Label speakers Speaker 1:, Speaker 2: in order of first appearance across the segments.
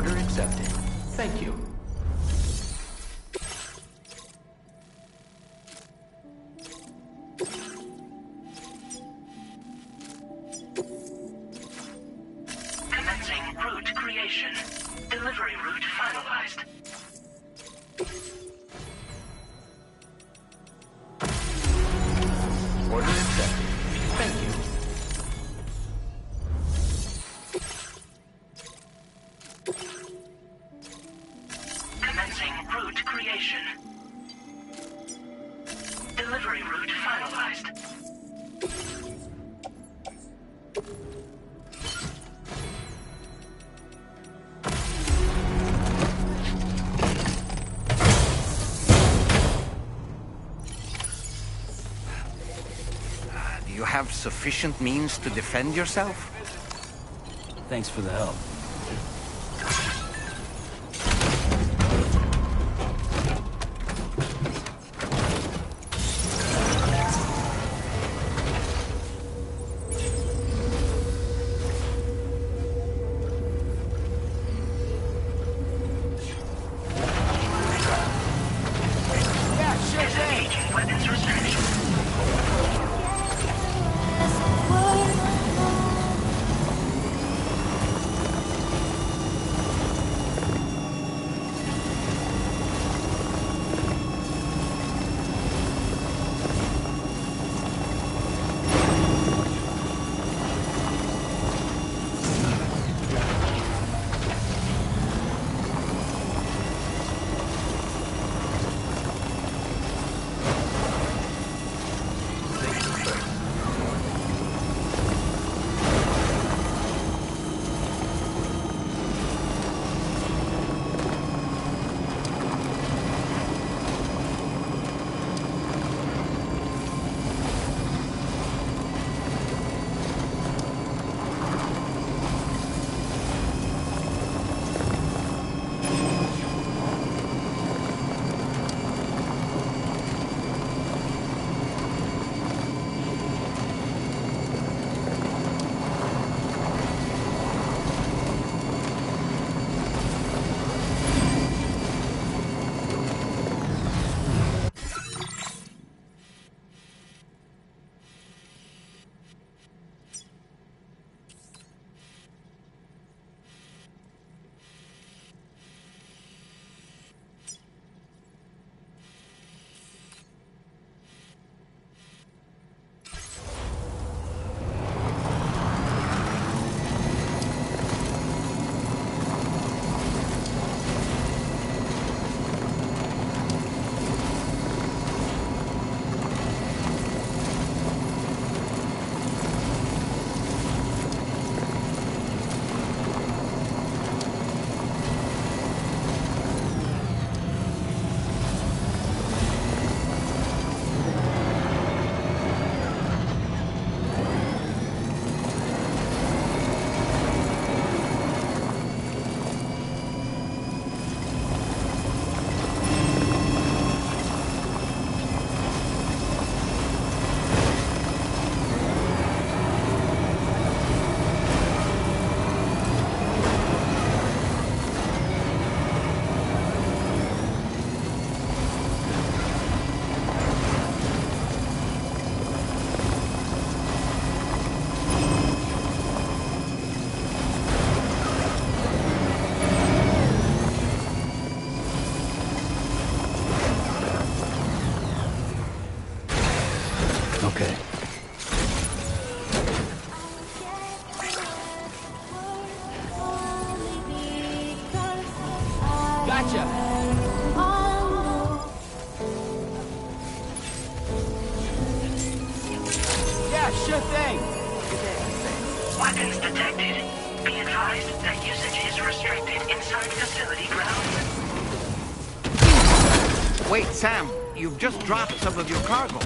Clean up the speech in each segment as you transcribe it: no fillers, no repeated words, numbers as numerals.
Speaker 1: Order accepted. Thank you.
Speaker 2: Commencing route creation. Delivery route finalized.
Speaker 1: Order accepted. Thank you.
Speaker 2: Commencing route creation. Delivery route finalized.
Speaker 3: Do you have sufficient means to defend yourself?
Speaker 4: Thanks for the help.
Speaker 2: Disengaging weapons restriction.
Speaker 4: Okay.
Speaker 1: Gotcha! Yeah, sure thing!
Speaker 2: Weapons detected. Be advised that usage is restricted inside facility grounds.
Speaker 3: Wait, Sam, you've just dropped some of your cargo.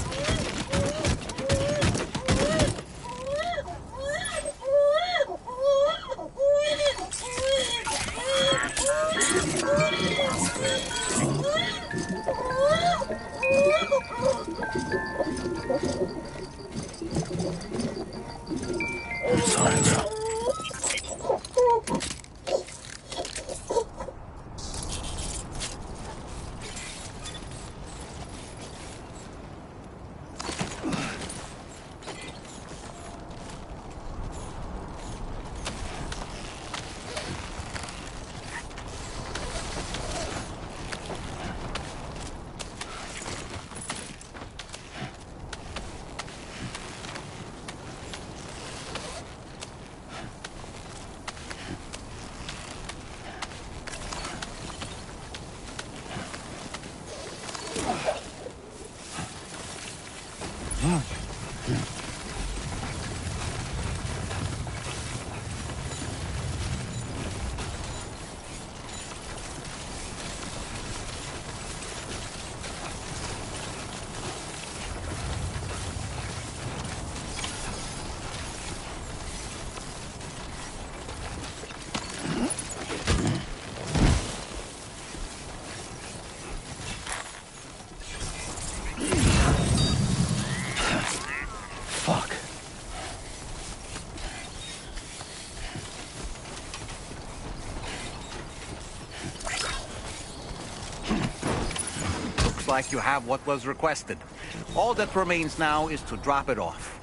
Speaker 3: Looks like you have what was requested. All that remains now is to drop it off.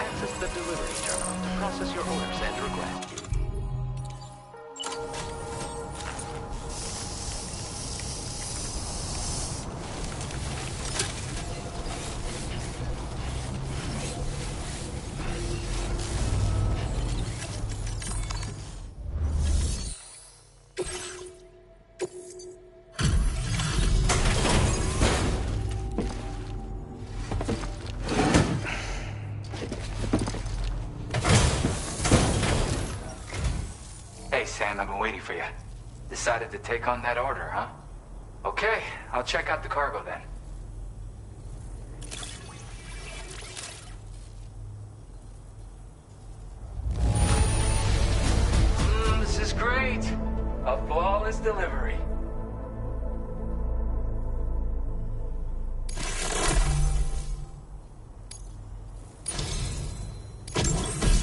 Speaker 5: Access the delivery terminal to process your orders and request.
Speaker 6: Hey, Sam, I've been waiting for you. Decided to take on that order, huh? Okay, I'll check out the cargo then. This is great. A flawless delivery.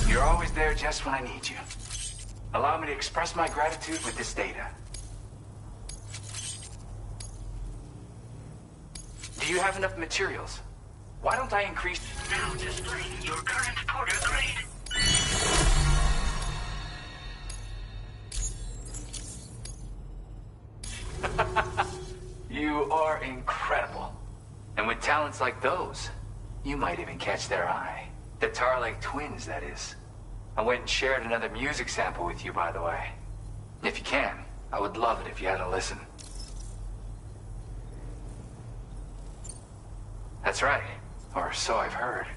Speaker 6: You're always there just when I need you. Allow me to express my gratitude with this data. Do you have enough materials? Why don't I increase...
Speaker 2: Now displaying your current porter grade.
Speaker 6: You are incredible. And with talents like those, you might even catch their eye. The Tar Lake twins, that is. I went and shared another music sample with you, by the way. If you can, I would love it if you had a listen. That's right, or so I've heard.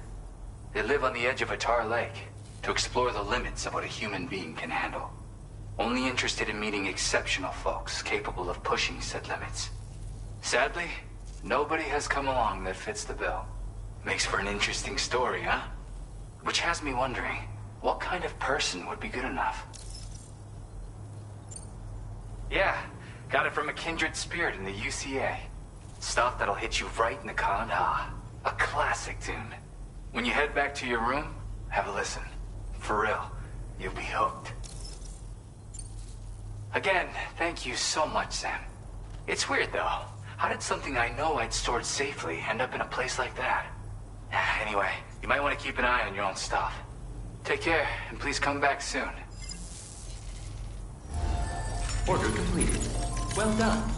Speaker 6: They live on the edge of a tar lake to explore the limits of what a human being can handle. Only interested in meeting exceptional folks capable of pushing said limits. Sadly, nobody has come along that fits the bill. Makes for an interesting story, huh? Which has me wondering, what kind of person would be good enough? Yeah, got it from a kindred spirit in the UCA. Stuff that'll hit you right in the Kanda. A classic tune. When you head back to your room, have a listen. For real, you'll be hooked. Again, thank you so much, Sam. It's weird, though. How did something I know I'd stored safely end up in a place like that? Anyway, you might want to keep an eye on your own stuff. Take care, and please come back soon.
Speaker 1: Order completed. Well done.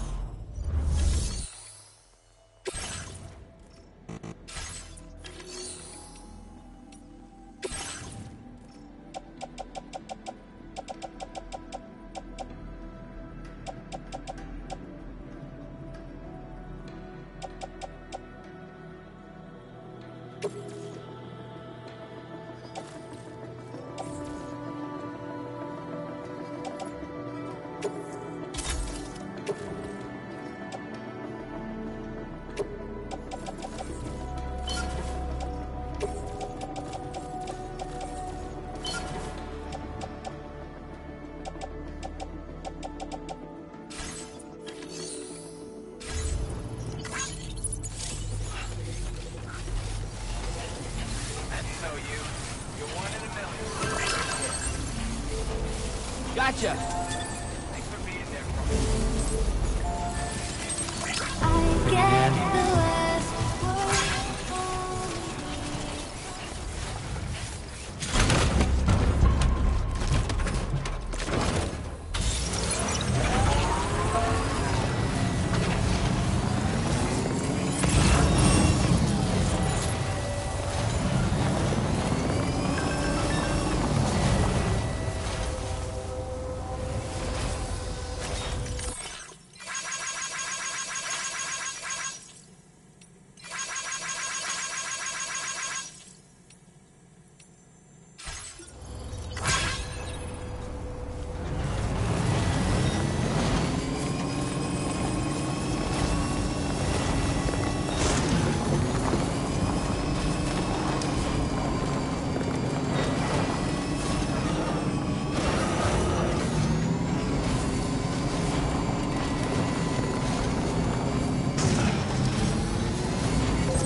Speaker 4: Gotcha!
Speaker 5: Thanks for being there.
Speaker 7: I get the last word.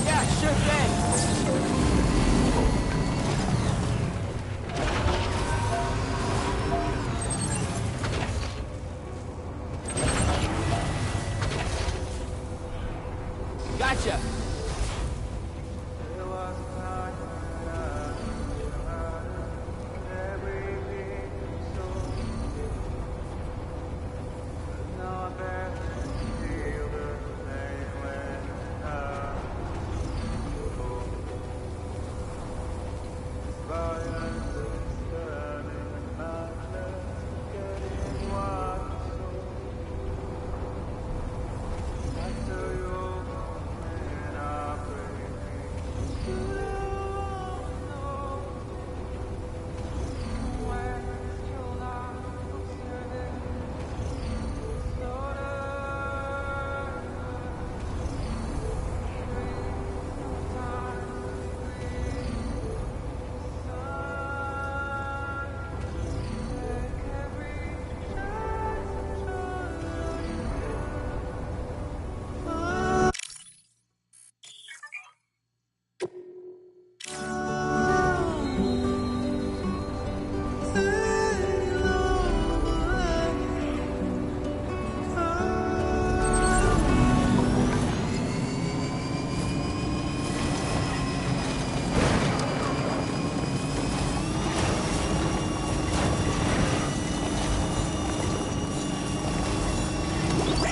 Speaker 4: Yeah, sure thing! Gotcha!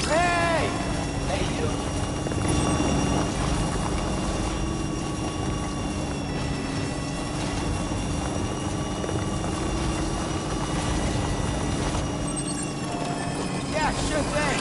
Speaker 4: Hey! Hey, you! Yeah, sure thing!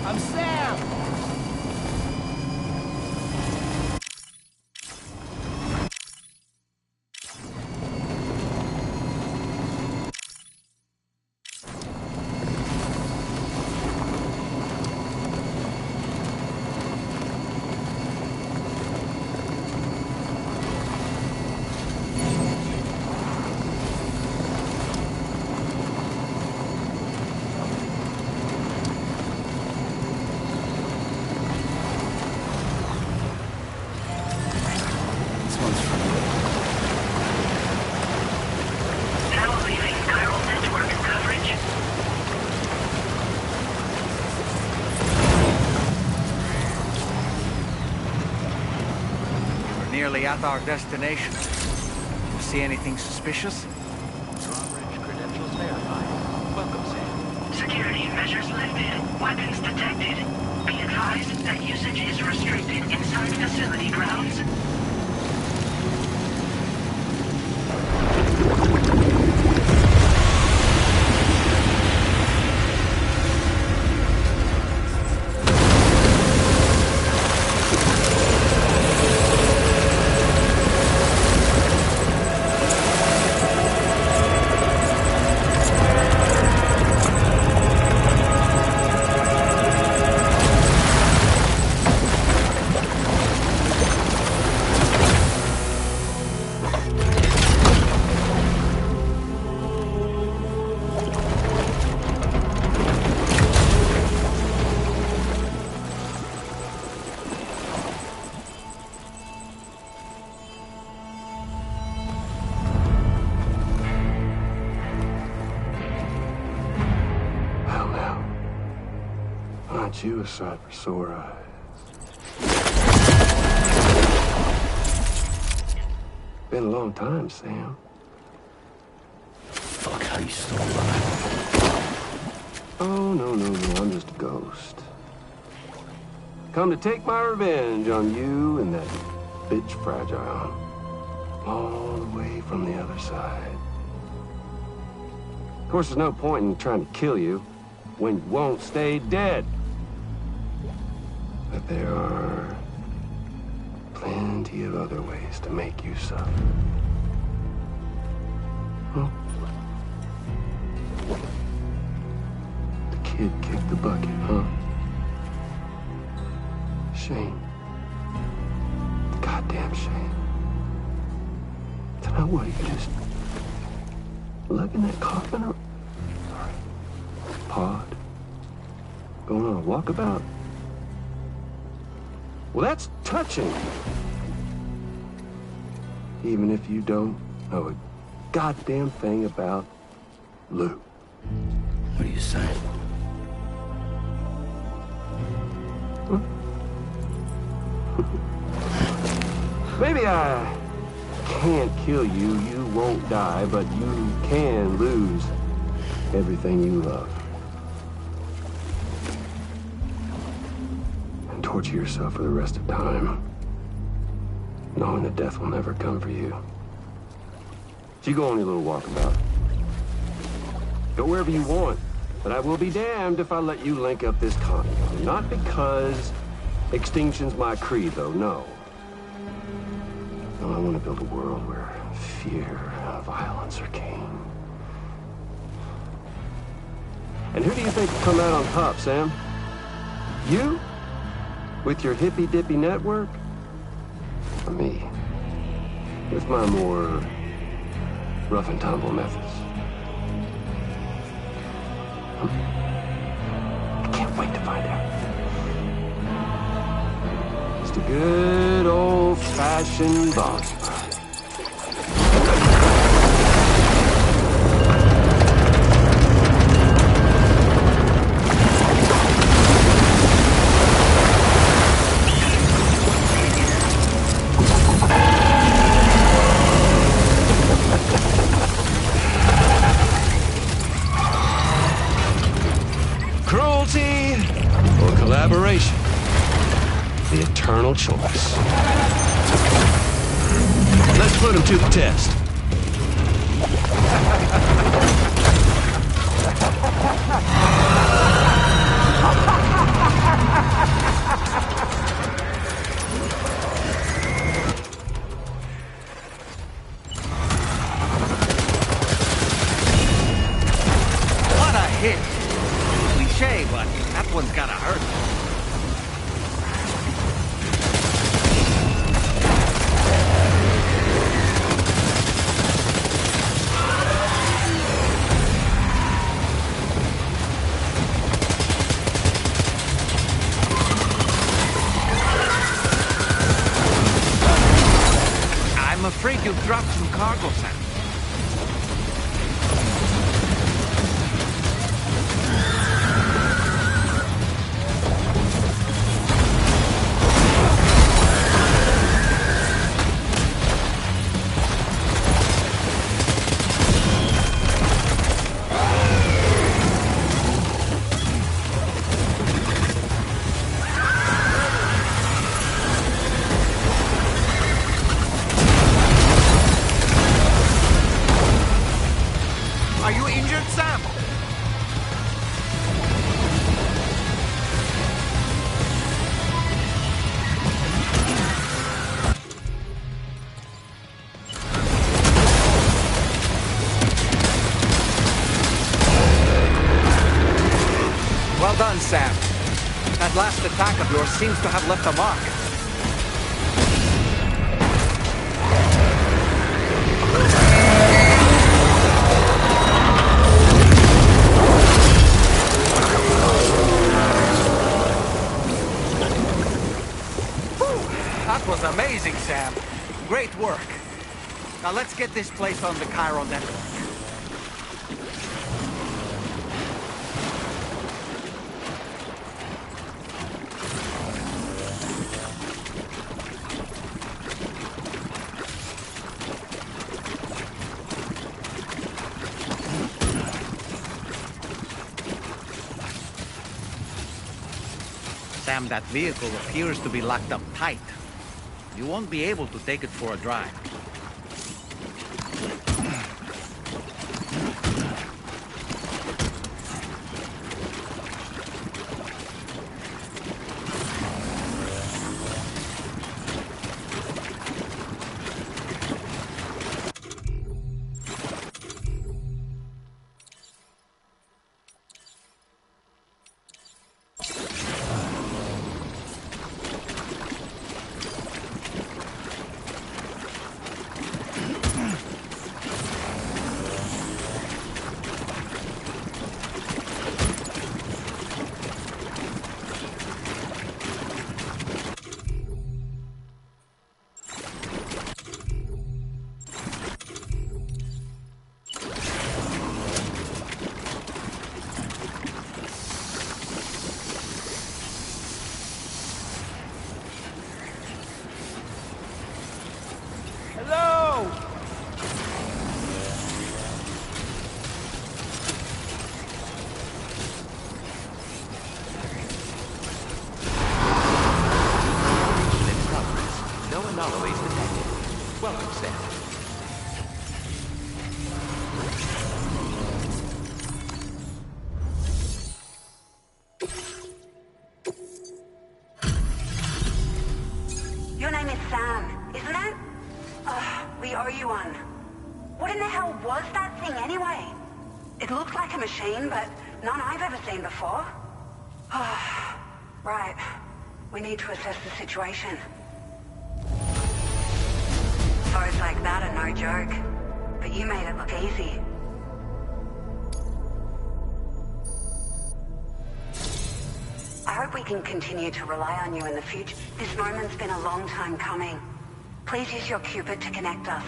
Speaker 4: I'm Sam! This one's for you.
Speaker 2: Now leaving chiral network coverage.
Speaker 3: We're nearly at our destination. You see anything suspicious?
Speaker 5: Drawbridge credentials verified. Welcome, Sam.
Speaker 2: Security measures lifted. Weapons detected. Be advised that usage is restricted inside facility grounds.
Speaker 8: Aren't you a sight for sore eyes? Been a long time, Sam.
Speaker 4: Fuck, how you still alive?
Speaker 8: Oh, no, I'm just a ghost. Come to take my revenge on you and that bitch Fragile. All the way from the other side. Of course, there's no point in trying to kill you when you won't stay dead. But there are plenty of other ways to make you suffer. Huh? The kid kicked the bucket, huh? Shame. Goddamn shame. Then what, you just lugging that coffin or pod? Going on a walkabout? Well, that's touching. Even if you don't know a goddamn thing about Lou.
Speaker 4: What are you saying?
Speaker 8: Huh? Maybe I can't kill you, you won't die, but you can lose everything you love. And torture yourself for the rest of time, knowing that death will never come for you. So you go on your little walkabout. Go wherever you want, but I will be damned if I let you link up this continent. Not because extinction's my creed, though, no. No, I want to build a world where fear and violence are king. And who do you think will come out on top, Sam? You? With your hippy-dippy network? Or me? With my more rough and tumble methods? I can't wait to find out. Just a good old-fashioned boss fight. Cruelty or collaboration? The eternal choice. Let's put him to the test.
Speaker 3: What a hit! Cliche, but that one's gotta hurt. I'm afraid you've dropped some cargo, Sam. Are you injured, Sam? Well done, Sam. That last attack of yours seems to have left a mark. That was amazing, Sam. Great work. Now let's get this place on the Cairo network. Sam, that vehicle appears to be locked up tight. You won't be able to take it for a drive.
Speaker 1: Anomalies detected. Welcome, Sam.
Speaker 2: Your name is Sam, isn't it? We owe you one. What in the hell was that thing anyway? It looked like a machine, but none I've ever seen before. Right. We need to assess the situation. Foes like that are no joke, but you made it look easy. I hope we can continue to rely on you in the future. This moment's been a long time coming. Please use your Cupid to connect us.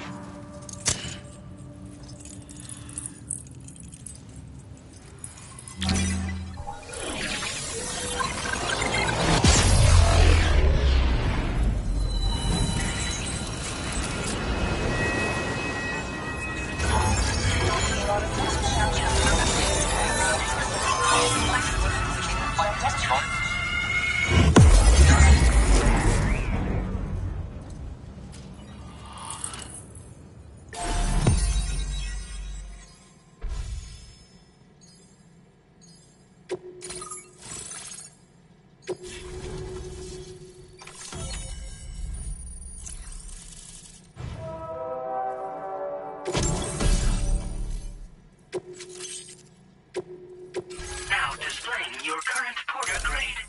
Speaker 2: Now displaying your current Porter grade.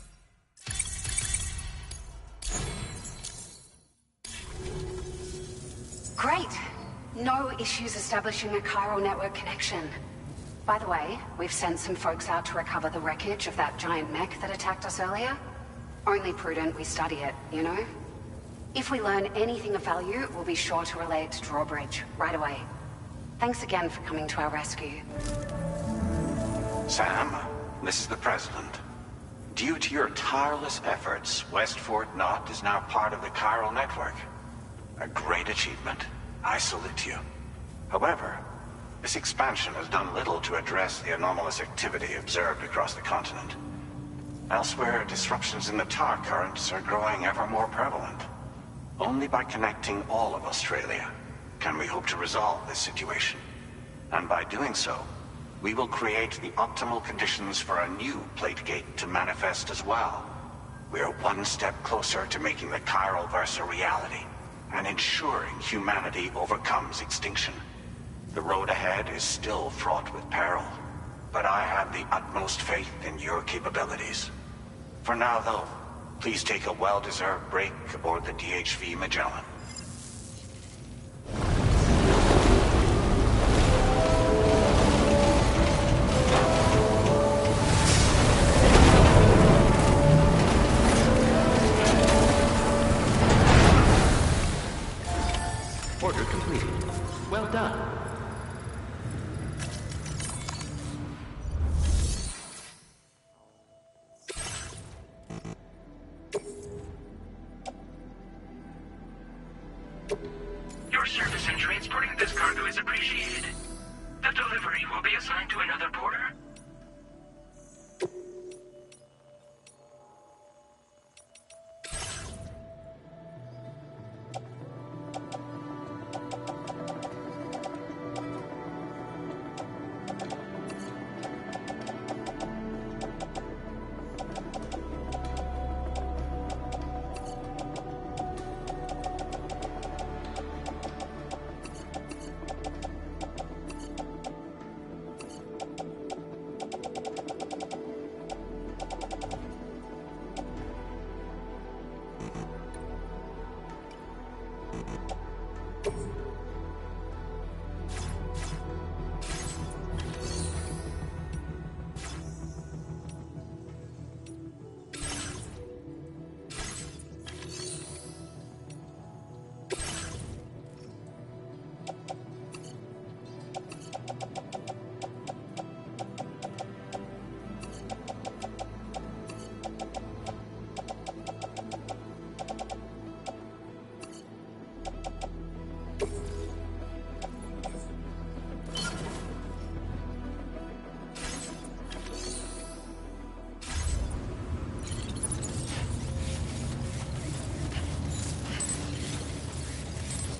Speaker 9: Great. No issues establishing a chiral network connection. By the way, we've sent some folks out to recover the wreckage of that giant mech that attacked us earlier. Only prudent we study it, you know? If we learn anything of value, we'll be sure to relay it to Drawbridge right away. Thanks again for coming to our rescue.
Speaker 10: Sam, this is the President. Due to your tireless efforts, West Fort Knot is now part of the chiral network. A great achievement. I salute you. However, this expansion has done little to address the anomalous activity observed across the continent. Elsewhere, disruptions in the tar currents are growing ever more prevalent. Only by connecting all of Australia can we hope to resolve this situation. And by doing so, we will create the optimal conditions for a new plate gate to manifest as well. We are one step closer to making the chiral verse a reality, and ensuring humanity overcomes extinction. The road ahead is still fraught with peril, but I have the utmost faith in your capabilities. For now, though, please take a well-deserved break aboard the DHV Magellan.
Speaker 1: Order completed. Well done.
Speaker 2: Your service in transporting this cargo is appreciated. The delivery will be assigned to another porter.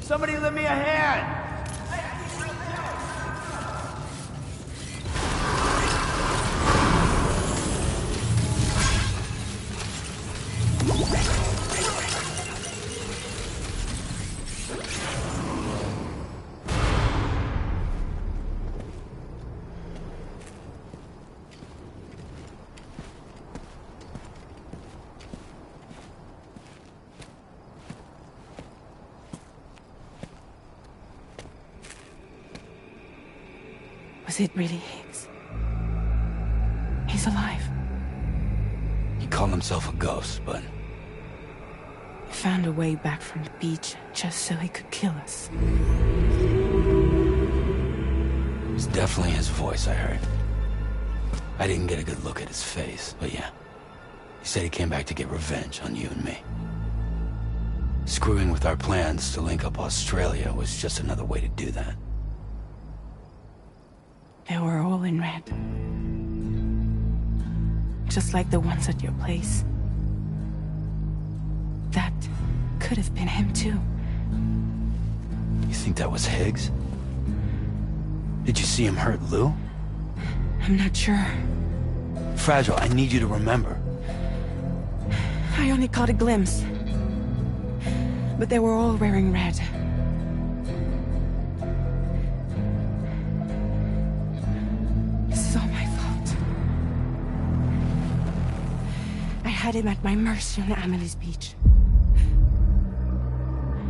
Speaker 5: Somebody lend me a hand!
Speaker 11: Was it really Higgs? He's alive.
Speaker 4: He called himself a ghost, but...
Speaker 11: He found a way back from the beach just so he could kill us.
Speaker 4: It was definitely his voice I heard. I didn't get a good look at his face, but yeah. He said he came back to get revenge on you and me. Screwing with our plans to link up Australia was just another way to do that.
Speaker 11: They were all in red. Just like the ones at your place. That could have been him too.
Speaker 4: You think that was Higgs? Did you see him hurt Lou?
Speaker 11: I'm not sure.
Speaker 4: Fragile, I need you to remember.
Speaker 11: I only caught a glimpse. But they were all wearing red. This is all my fault. I had him at my mercy on Amelie's beach.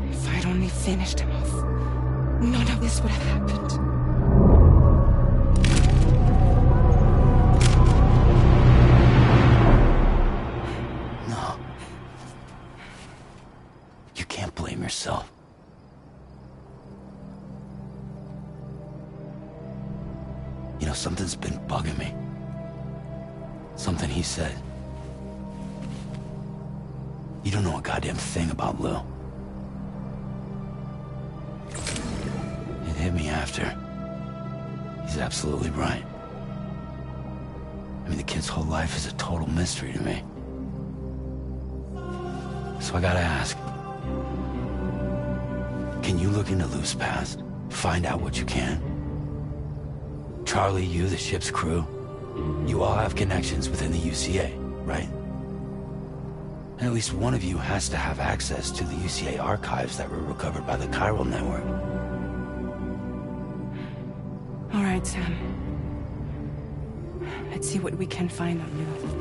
Speaker 11: If I'd only finished him off, none of this would have happened.
Speaker 4: No. You can't blame yourself. You know, something's been bugging me. Something he said. You don't know a goddamn thing about Lou. It hit me after. He's absolutely right. I mean, the kid's whole life is a total mystery to me. So I gotta ask. Can you look into Lou's past? Find out what you can? Charlie, you, the ship's crew, you all have connections within the UCA, right? And at least one of you has to have access to the UCA archives that were recovered by the chiral network.
Speaker 11: All right, Sam. Let's see what we can find on Lou.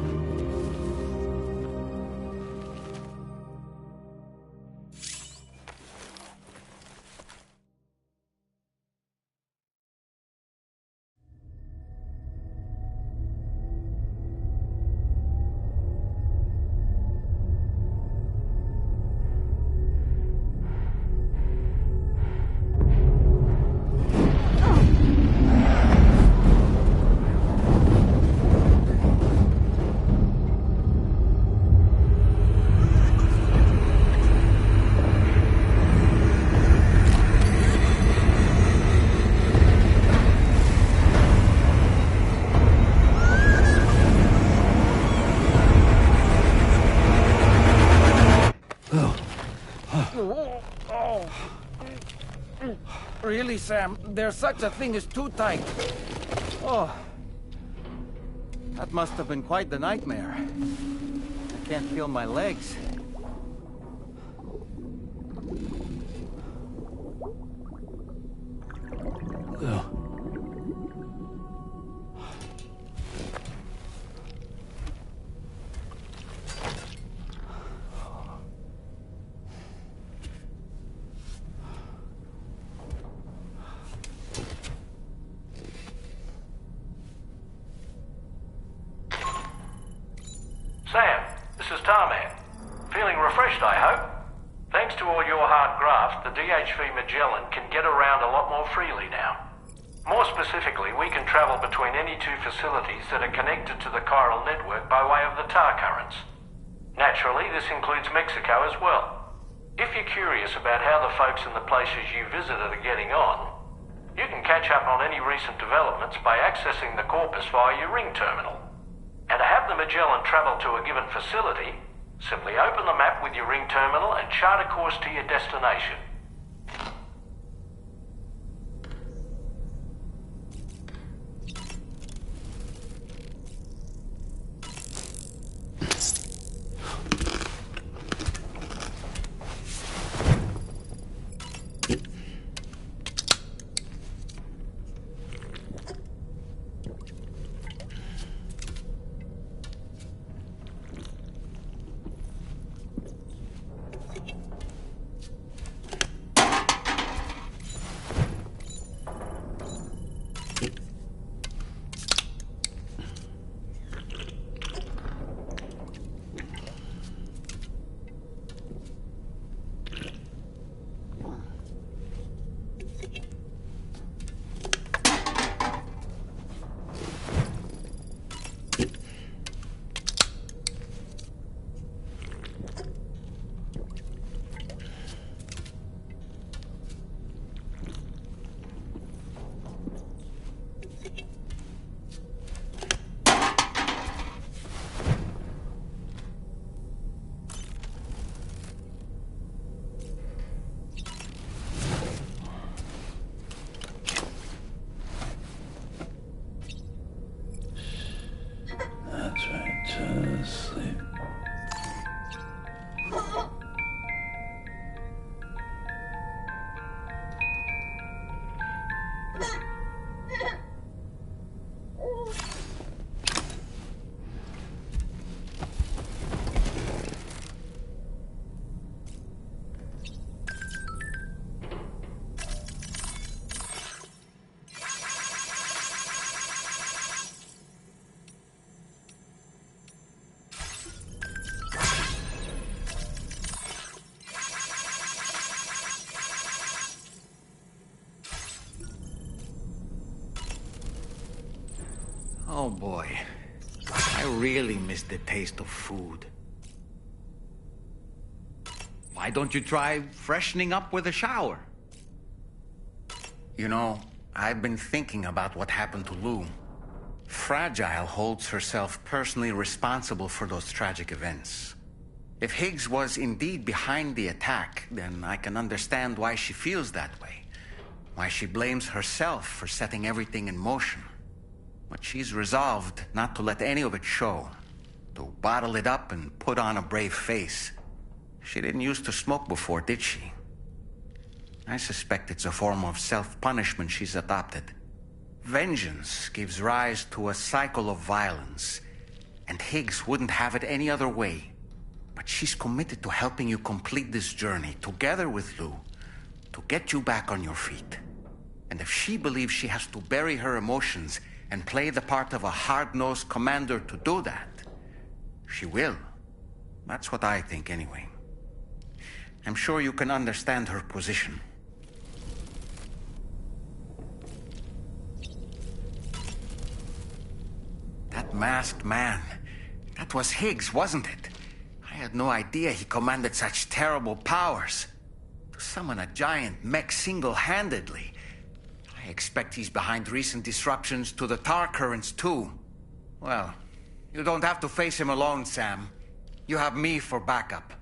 Speaker 3: Really, Sam, there's such a thing as too tight. Oh, that must have been quite the nightmare. I can't feel my legs.
Speaker 4: Lou.
Speaker 12: Sam, this is Tarman. Feeling refreshed, I hope? Thanks to all your hard graft, the DHV Magellan can get around a lot more freely now. More specifically, we can travel between any two facilities that are connected to the chiral network by way of the tar currents. Naturally, this includes Mexico as well. If you're curious about how the folks in the places you visited are getting on, you can catch up on any recent developments by accessing the Corpus via your ring terminal. And to have the Magellan travel to a given facility, simply open the map with your ring terminal and chart a course to your destination.
Speaker 3: Oh boy. I really miss the taste of food. Why don't you try freshening up with a shower? You know, I've been thinking about what happened to Lou. Fragile holds herself personally responsible for those tragic events. If Higgs was indeed behind the attack, then I can understand why she feels that way. Why she blames herself for setting everything in motion. But she's resolved not to let any of it show. To bottle it up and put on a brave face. She didn't used to smoke before, did she? I suspect it's a form of self-punishment she's adopted. Vengeance gives rise to a cycle of violence, and Higgs wouldn't have it any other way. But she's committed to helping you complete this journey, together with Lou, to get you back on your feet. And if she believes she has to bury her emotions and play the part of a hard-nosed commander to do that, she will. That's what I think, anyway. I'm sure you can understand her position. That masked man, that was Higgs, wasn't it? I had no idea he commanded such terrible powers. To summon a giant mech single-handedly. I expect he's behind recent disruptions to the tar currents, too. Well, you don't have to face him alone, Sam. You have me for backup.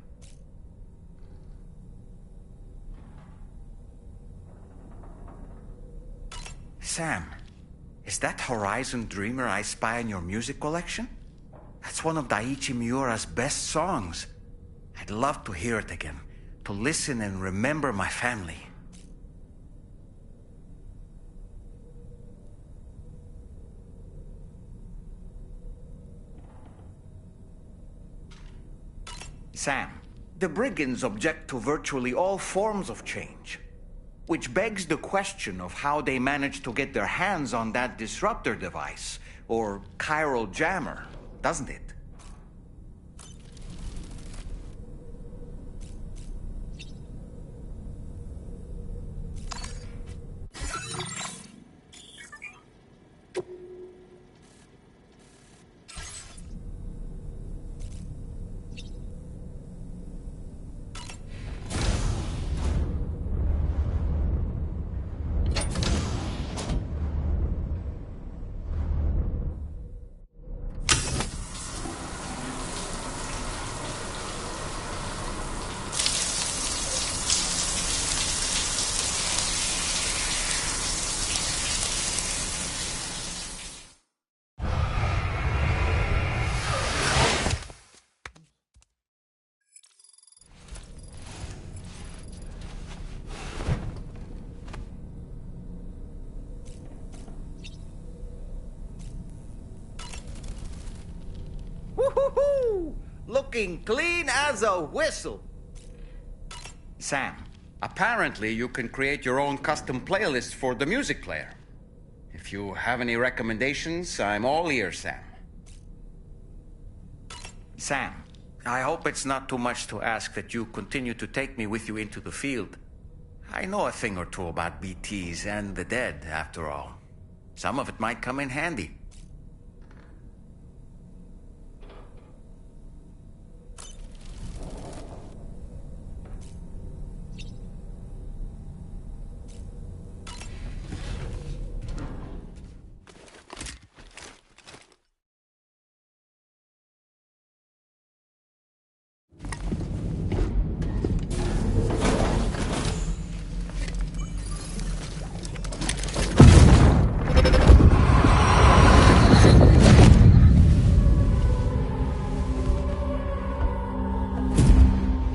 Speaker 3: Sam, is that Horizon Dreamer I spy in your music collection? That's one of Daiichi Miura's best songs. I'd love to hear it again, to listen and remember my family. Sam, the brigands object to virtually all forms of change. Which begs the question of how they managed to get their hands on that disruptor device, or chiral jammer, doesn't it? Woo-hoo-hoo! Looking clean as a whistle. Sam, apparently you can create your own custom playlist for the music player. If you have any recommendations, I'm all ears, Sam. Sam, I hope it's not too much to ask that you continue to take me with you into the field. I know a thing or two about BTs and the dead, after all. Some of it might come in handy.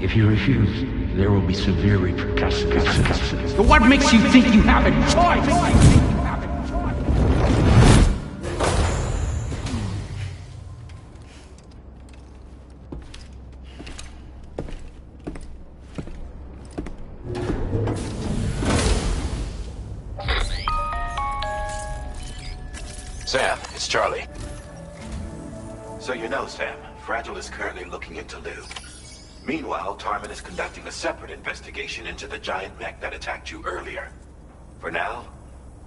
Speaker 13: If you refuse, there will be severe repercussions. But what makes you think you have a choice?
Speaker 10: Sam, it's Charlie. So you know, Sam, Fragile is currently looking into Lou. Meanwhile, Tarman is conducting a separate investigation into the giant mech that attacked you earlier. For now,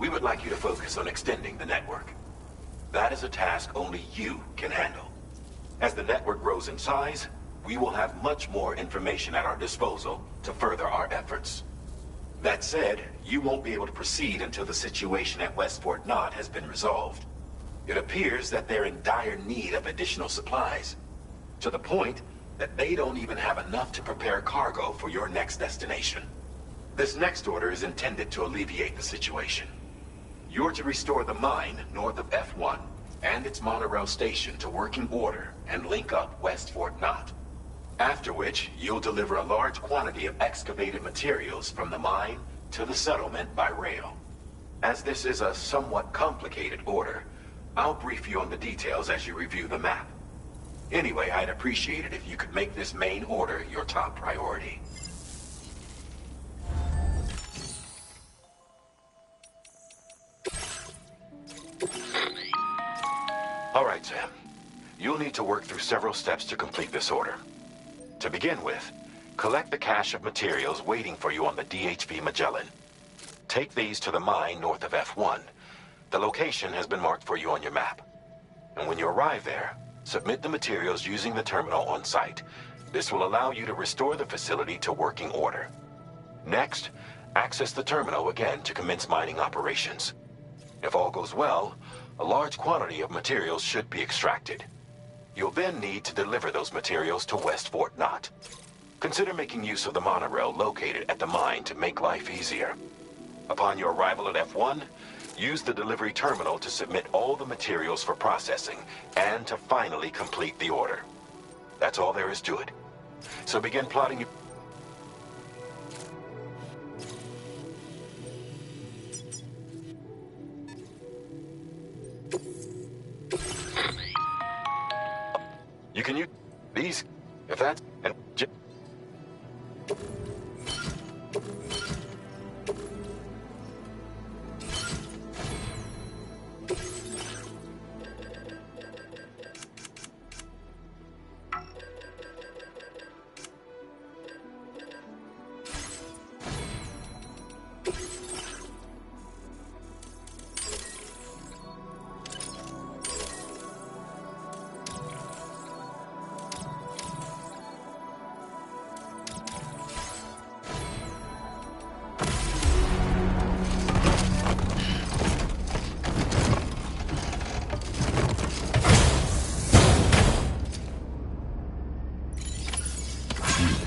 Speaker 10: we would like you to focus on extending the network. That is a task only you can handle. As the network grows in size, we will have much more information at our disposal to further our efforts. That said, you won't be able to proceed until the situation at Westport Knot has been resolved. It appears that they're in dire need of additional supplies, to the point that they don't even have enough to prepare cargo for your next destination. This next order is intended to alleviate the situation. You're to restore the mine north of F1 and its monorail station to working order and link up Westport Knot. After which, you'll deliver a large quantity of excavated materials from the mine to the settlement by rail. As this is a somewhat complicated order, I'll brief you on the details as you review the map. Anyway, I'd appreciate it if you could make this main order your top priority. All right, Sam. You'll need to work through several steps to complete this order. To begin with, collect the cache of materials waiting for you on the DHV Magellan. Take these to the mine north of F1. The location has been marked for you on your map. And when you arrive there, submit the materials using the terminal on site. This will allow you to restore the facility to working order. Next, access the terminal again to commence mining operations. If all goes well, a large quantity of materials should be extracted. You'll then need to deliver those materials to Westport Knot. Consider making use of the monorail located at the mine to make life easier. Upon your arrival at F1, use the delivery terminal to submit all the materials for processing and to finally complete the order. That's all there is to it. So begin plotting your... You can use these, if that's... and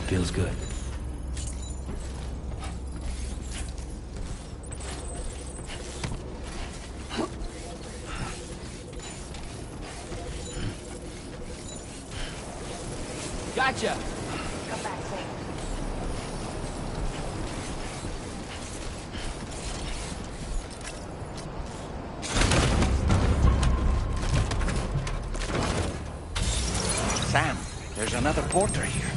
Speaker 4: Feels good.
Speaker 14: Gotcha!
Speaker 2: Come back safe.
Speaker 3: Sam, there's another porter here.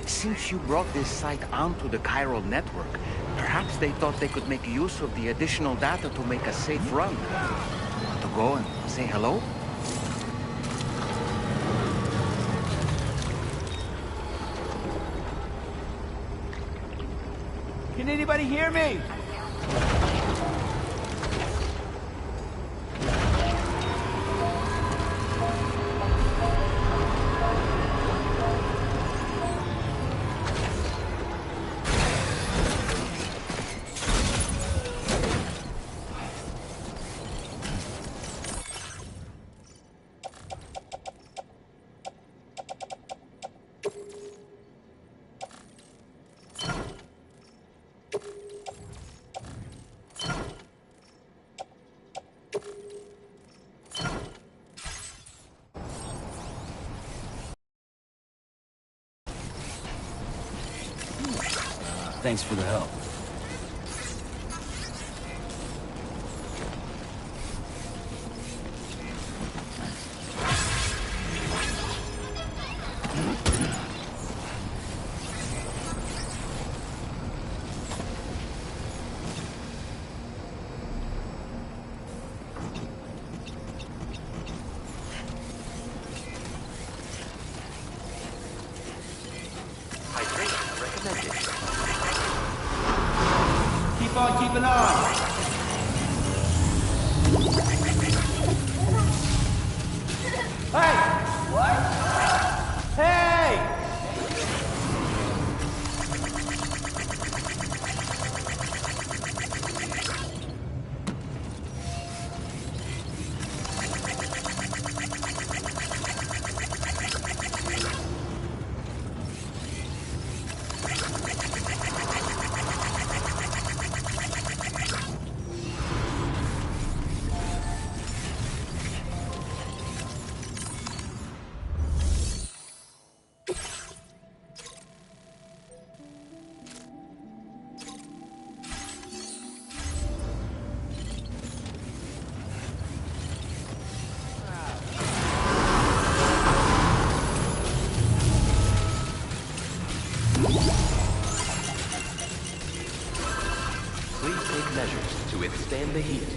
Speaker 3: Since you brought this site onto the chiral network, perhaps they thought they could make use of the additional data to make a safe run. Want to go and say hello?
Speaker 14: Can anybody hear me?
Speaker 4: Thanks for the help.
Speaker 1: Hydration recommended.
Speaker 14: Keep on keeping on! Hey!
Speaker 5: Please take measures to withstand the heat.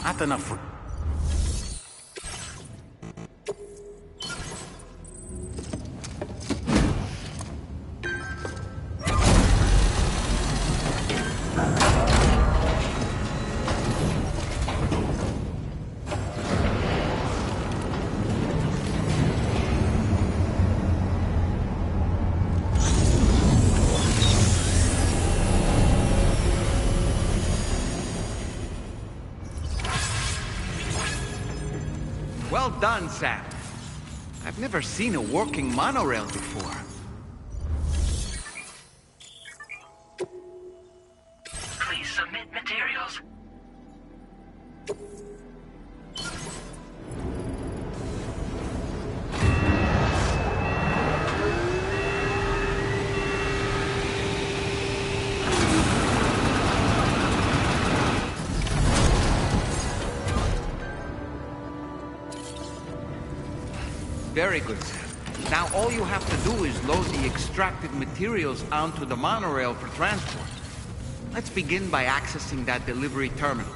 Speaker 3: Not enough.
Speaker 15: Well done, Sam. I've never seen a working monorail before.
Speaker 1: Please submit materials.
Speaker 15: Very good, Sam. Now all you have to do is load the extracted materials onto the monorail for transport. Let's begin by accessing that delivery terminal.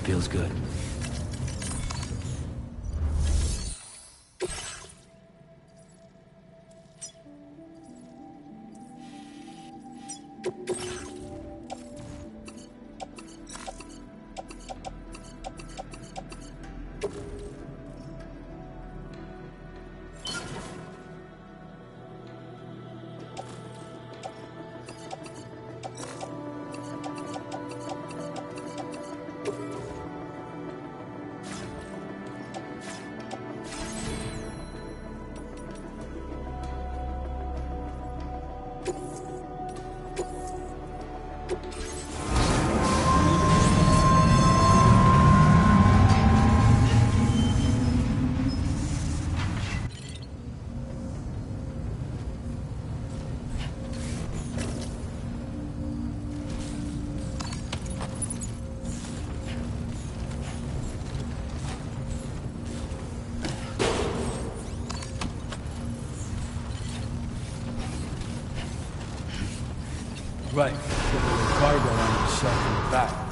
Speaker 4: Feels good.
Speaker 13: Right. Put the cargo on the shelf in the back.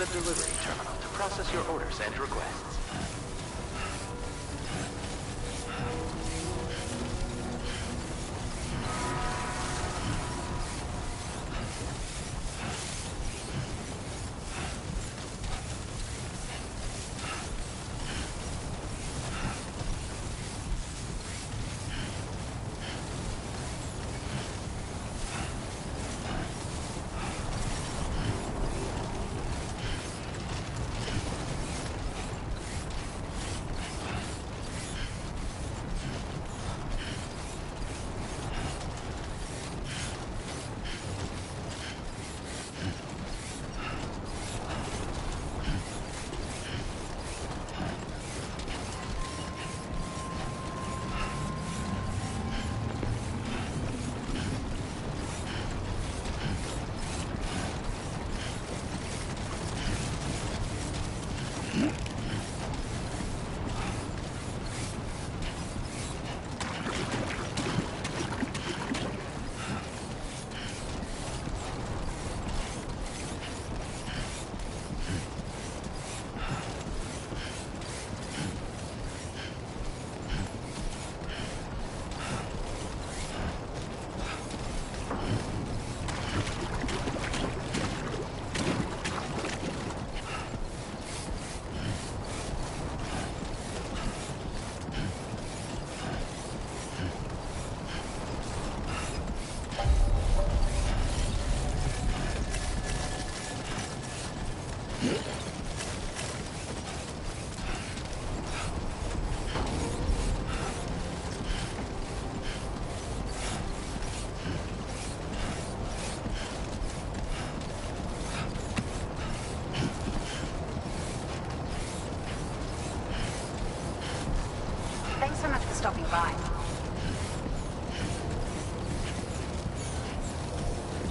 Speaker 5: the delivery terminal to process your orders and requests.
Speaker 9: Thanks so much for stopping by.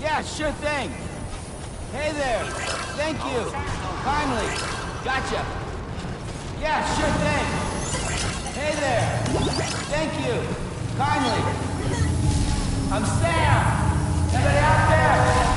Speaker 14: Yeah, sure thing. Hey there. Thank you. Kindly. Gotcha. Yeah, sure thing. Hey there. Thank you. Kindly. I'm Sam. Anybody out there?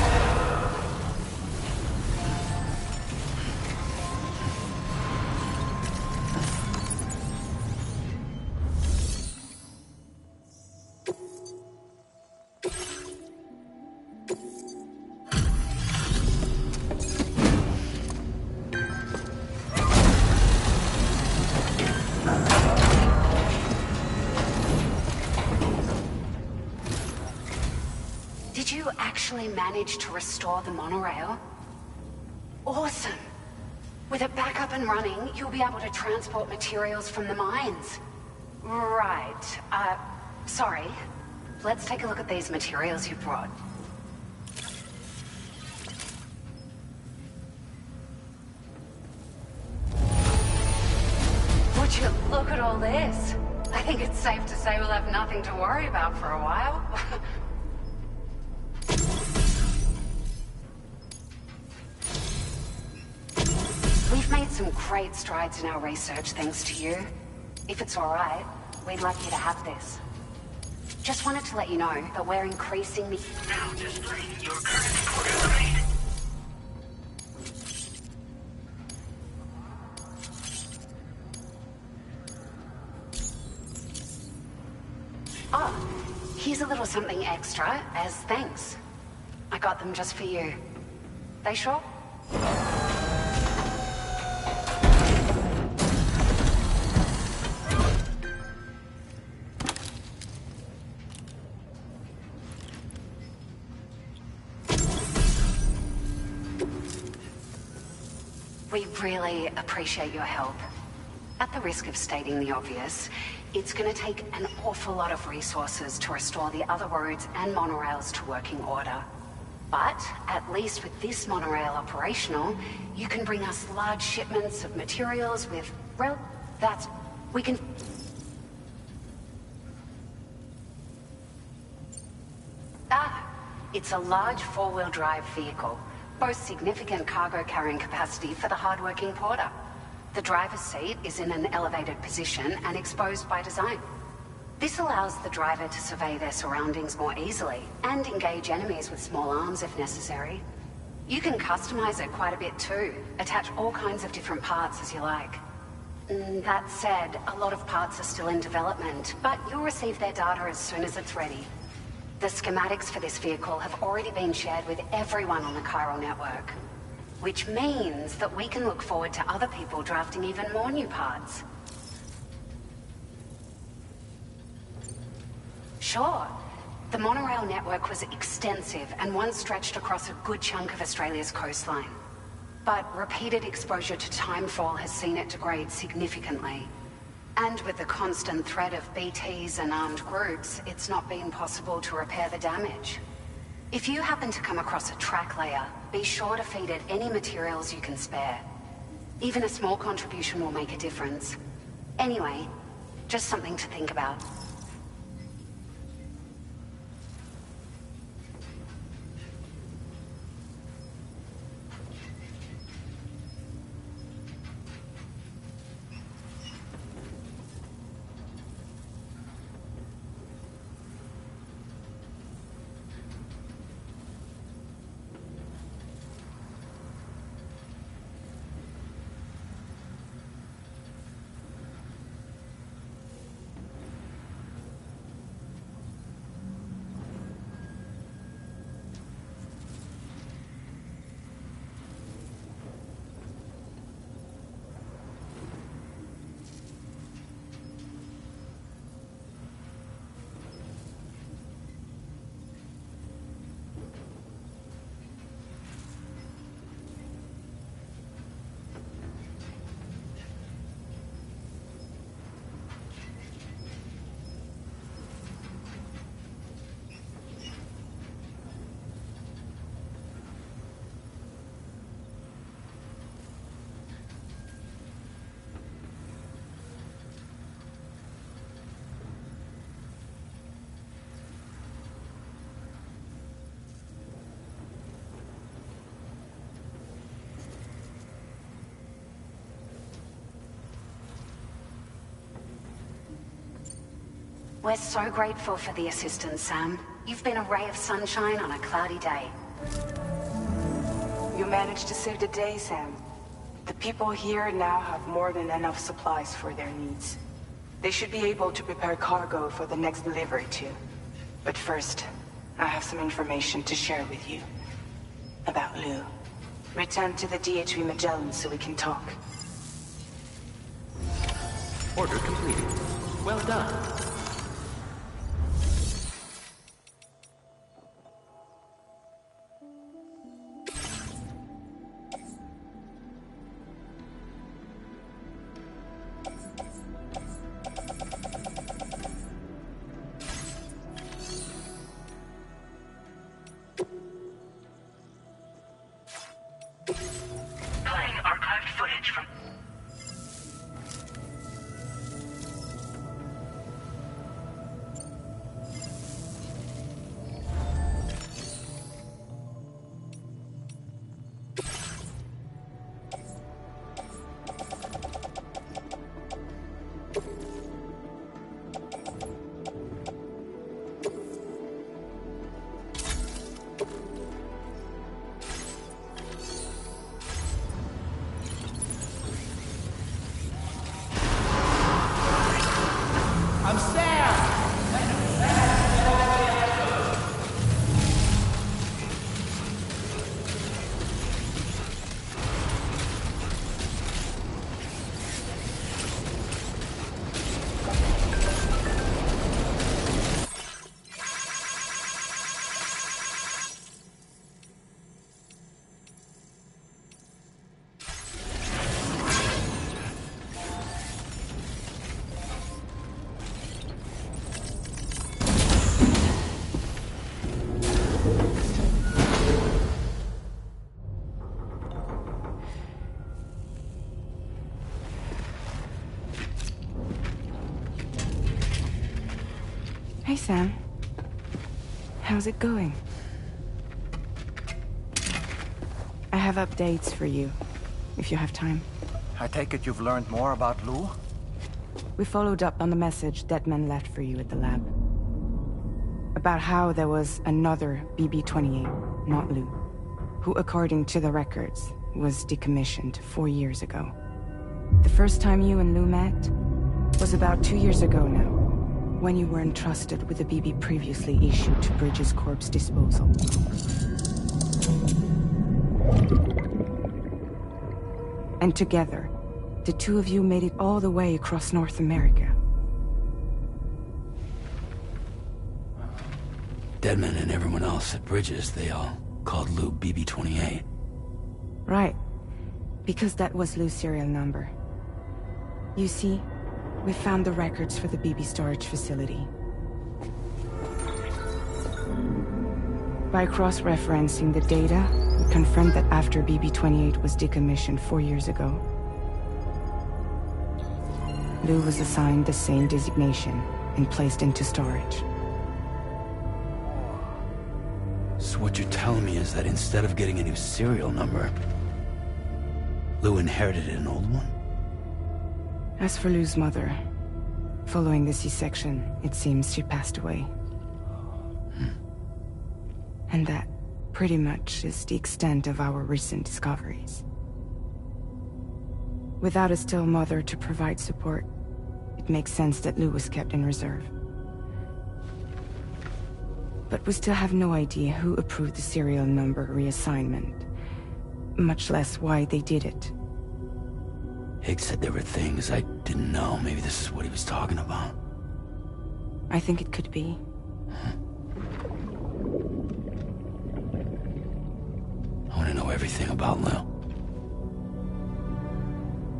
Speaker 9: Did you actually manage to restore the monorail? Awesome! With it back up and running, you'll be able to transport materials from the mines. Right. Sorry. Let's take a look at these materials you brought. Would you look at all this? I think it's safe to say we'll have nothing to worry about for a while. We've made some great strides in our research thanks to you. If it's all right, we'd like you to have this. Just wanted to let you know that we're increasing the...
Speaker 1: Now displaying your current order grade.
Speaker 9: Oh, here's a little something extra as thanks. I got them just for you. They sure? We really appreciate your help. At the risk of stating the obvious, it's going to take an awful lot of resources to restore the other roads and monorails to working order. But, at least with this monorail operational, you can bring us large shipments of materials with, well, we can... It's a large four-wheel drive vehicle. Boasts significant cargo carrying capacity for the hard-working porter. The driver's seat is in an elevated position and exposed by design. This allows the driver to survey their surroundings more easily and engage enemies with small arms if necessary. You can customize it quite a bit too. Attach all kinds of different parts as you like. That said, a lot of parts are still in development, but you'll receive their data as soon as it's ready. The schematics for this vehicle have already been shared with everyone on the Chiral network. Which means that we can look forward to other people drafting even more new parts. Sure. The monorail network was extensive and once stretched across a good chunk of Australia's coastline. But repeated exposure to timefall has seen it degrade significantly. And with the constant threat of BTs and armed groups, it's not been possible to repair the damage. If you happen to come across a track layer, be sure to feed it any materials you can spare. Even a small contribution will make a difference. Anyway, just something to think about. We're so grateful for the assistance, Sam. You've been a ray of sunshine on a cloudy day.
Speaker 16: You managed to save the day, Sam. The people here now have more than enough supplies for their needs. They should be able to prepare cargo for the next delivery too. But first, I have some information to share with you. About Lou. Return to the DHV Magellan so we can talk.
Speaker 5: Order completed. Well done.
Speaker 1: Playing archived footage from...
Speaker 14: I'm Sam!
Speaker 11: Hey, Sam. How's it going? I have updates for you, if you have time.
Speaker 17: I take it you've learned more about Lou?
Speaker 11: We followed up on the message Deadman left for you at the lab. About how there was another BB-28, not Lou. who, according to the records, was decommissioned 4 years ago. The first time you and Lou met was about 2 years ago now, when you were entrusted with the BB previously issued to Bridges Corp's disposal. And together, the two of you made it all the way across North America.
Speaker 4: Deadman and everyone else at Bridges, they all called Lou BB-28.
Speaker 11: Right. Because that was Lou's serial number. You see, we found the records for the BB storage facility. By cross-referencing the data, we confirmed that after BB-28 was decommissioned 4 years ago, Lou was assigned the same designation and placed into storage.
Speaker 4: So what you're telling me is that instead of getting a new serial number, Lou inherited an old one?
Speaker 11: As for Lou's mother, following the C-section, it seems she passed away. And that, pretty much, is the extent of our recent discoveries. Without a still mother to provide support, it makes sense that Lou was kept in reserve. But we still have no idea who approved the serial number reassignment, much less why they did it.
Speaker 4: Higgs said there were things I didn't know. Maybe this is what he was talking about.
Speaker 11: I think it could be.
Speaker 4: I want to know everything about Lou.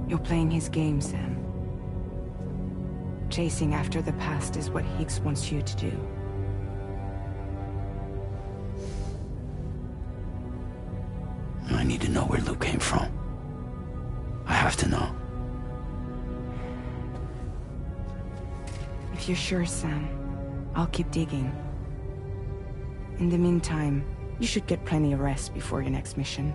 Speaker 11: You're playing his game, Sam. Chasing after the past is what Higgs wants you to do.
Speaker 4: I need to know where Lou came from. I have to know.
Speaker 11: If you're sure, Sam, I'll keep digging. In the meantime, you should get plenty of rest before your next mission.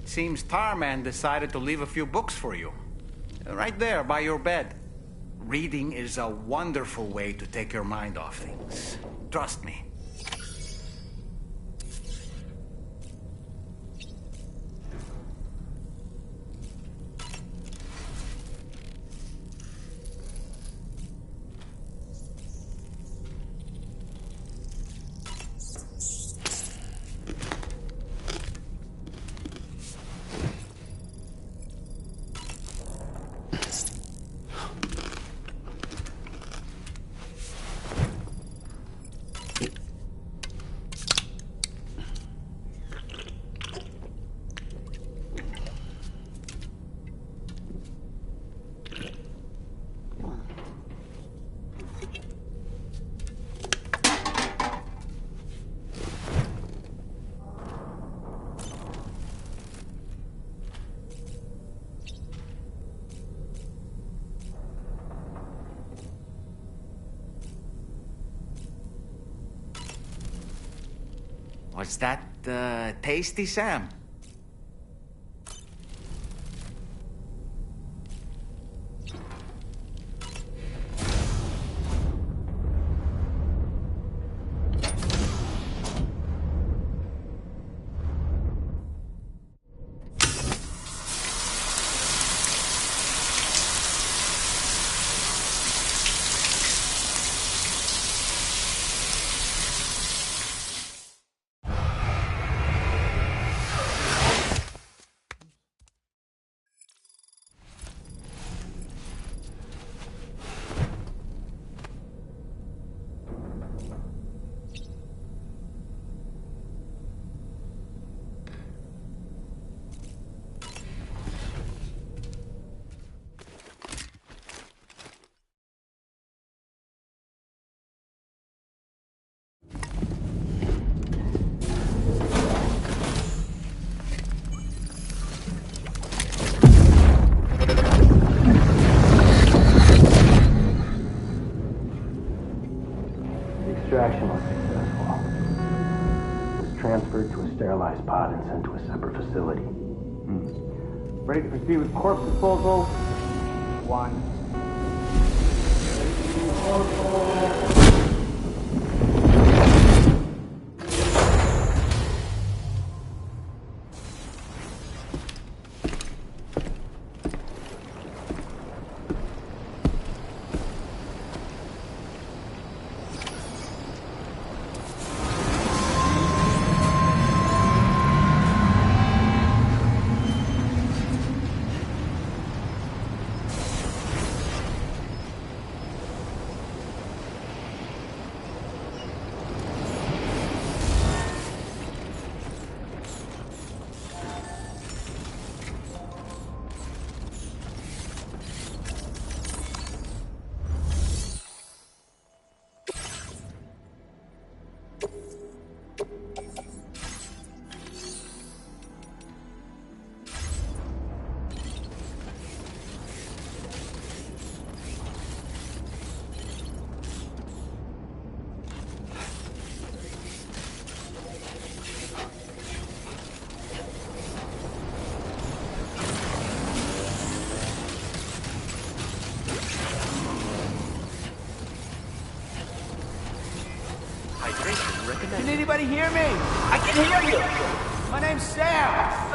Speaker 3: Seems Tarman decided to leave a few books for you. Right there, by your bed. Reading is a wonderful way to take your mind off things. Trust me. Was that tasty, Sam?
Speaker 18: Extraction was successful. It was transferred to a sterilized pod and sent to a separate facility.
Speaker 14: Ready to proceed with corpse disposal? 1. Can anybody hear me? I can hear you! My name's Sam!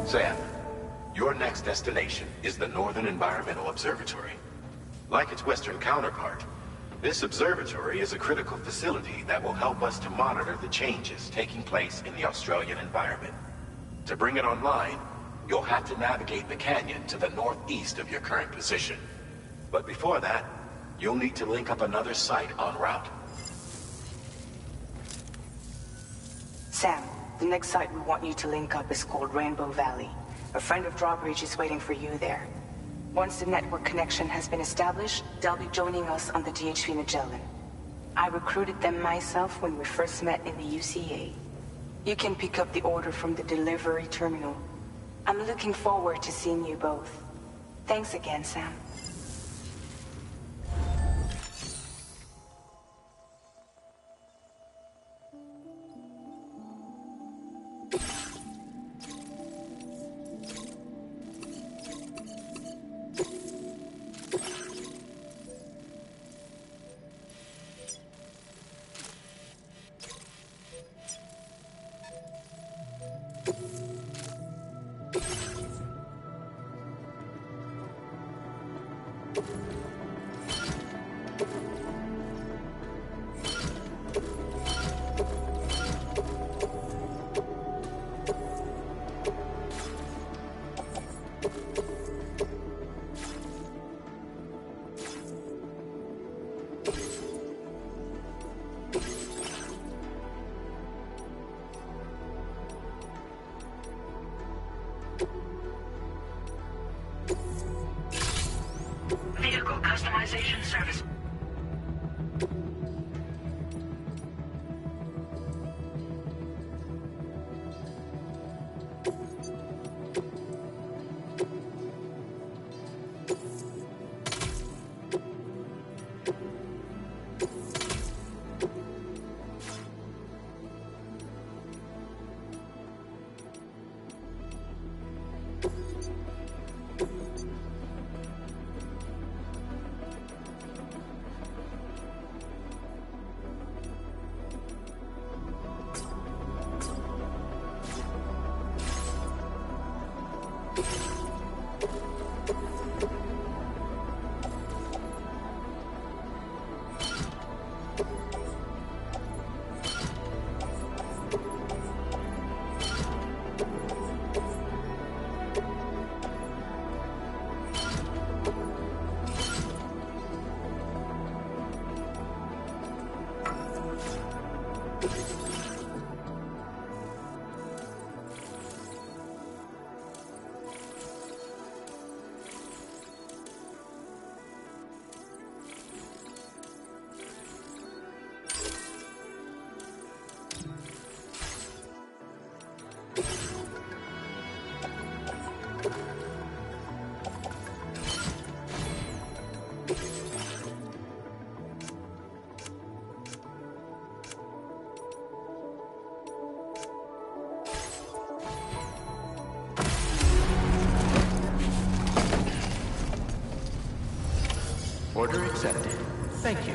Speaker 10: Sam, your next destination is the Northern Environmental Observatory. Like its Western counterpart, this observatory is a critical facility that will help us to monitor the changes taking place in the Australian environment. To bring it online, you'll have to navigate the canyon to the northeast of your current position. But before that, you'll need to link up another site en route.
Speaker 16: Sam, the next site we want you to link up is called Rainbow Valley. A friend of Drawbridge is waiting for you there. Once the network connection has been established, they'll be joining us on the DHV Magellan. I recruited them myself when we first met in the UCA. You can pick up the order from the delivery terminal. I'm looking forward to seeing you both. Thanks again, Sam.
Speaker 1: Vehicle customization service.
Speaker 5: Order accepted. Thank you.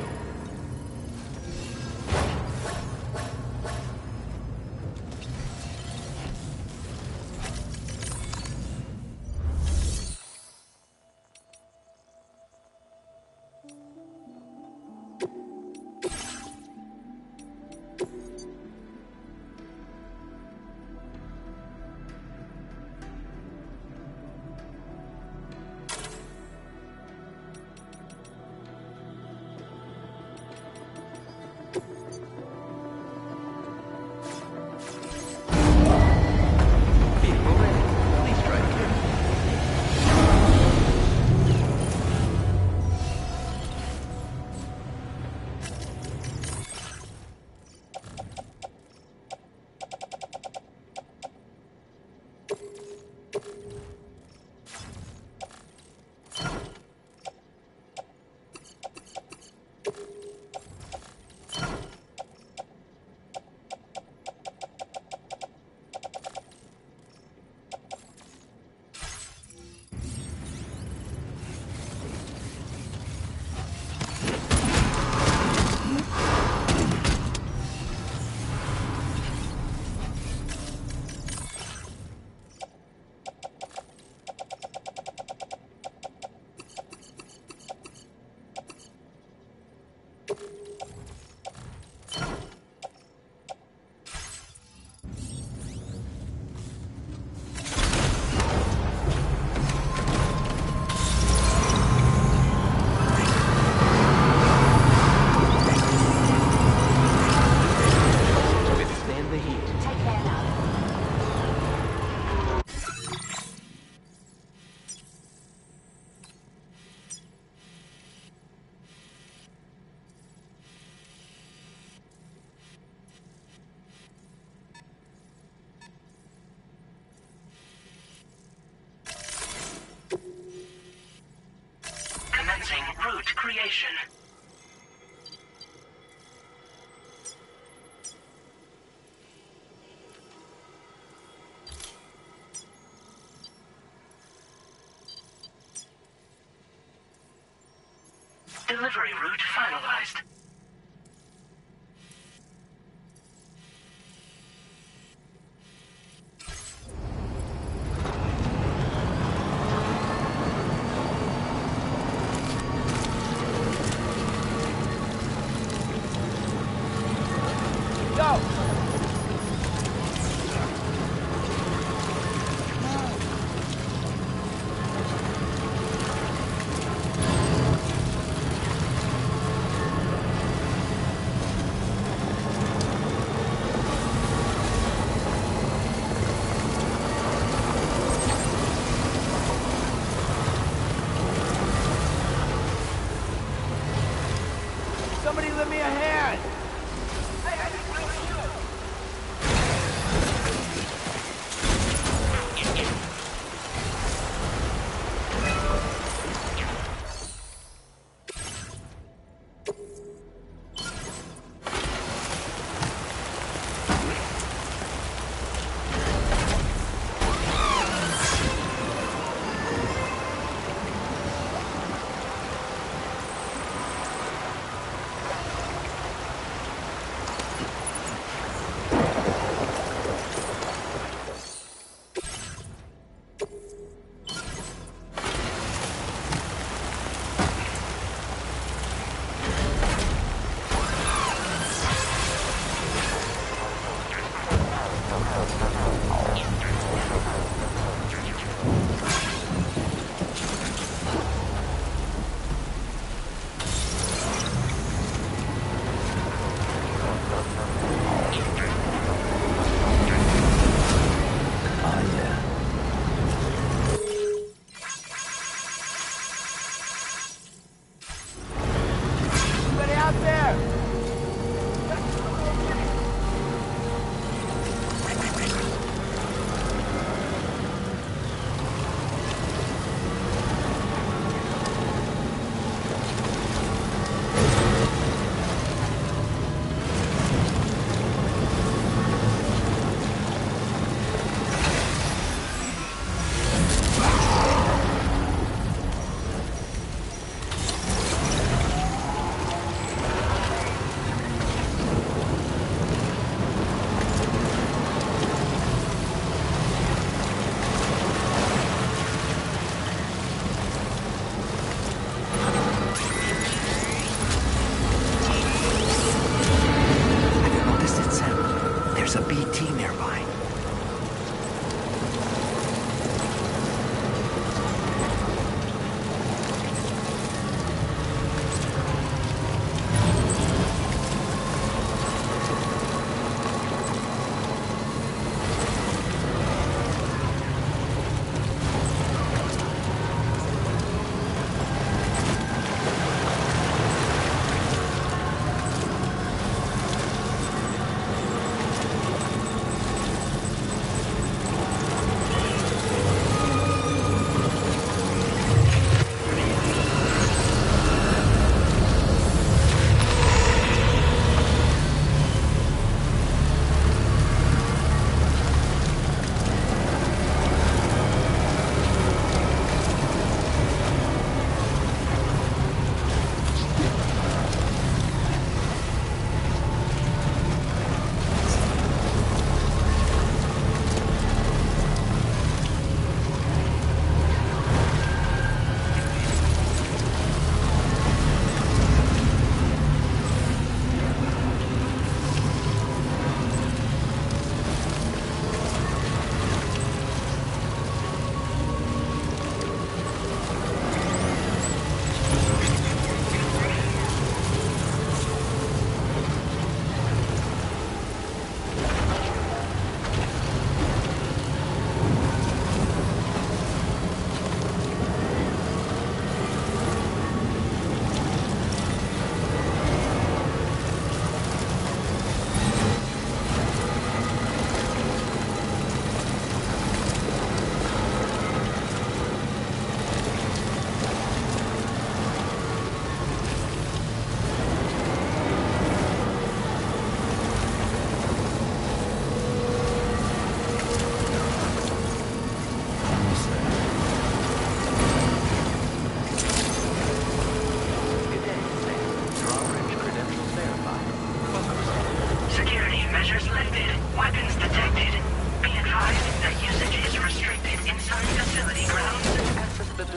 Speaker 1: Commencing route creation. Delivery route finalized.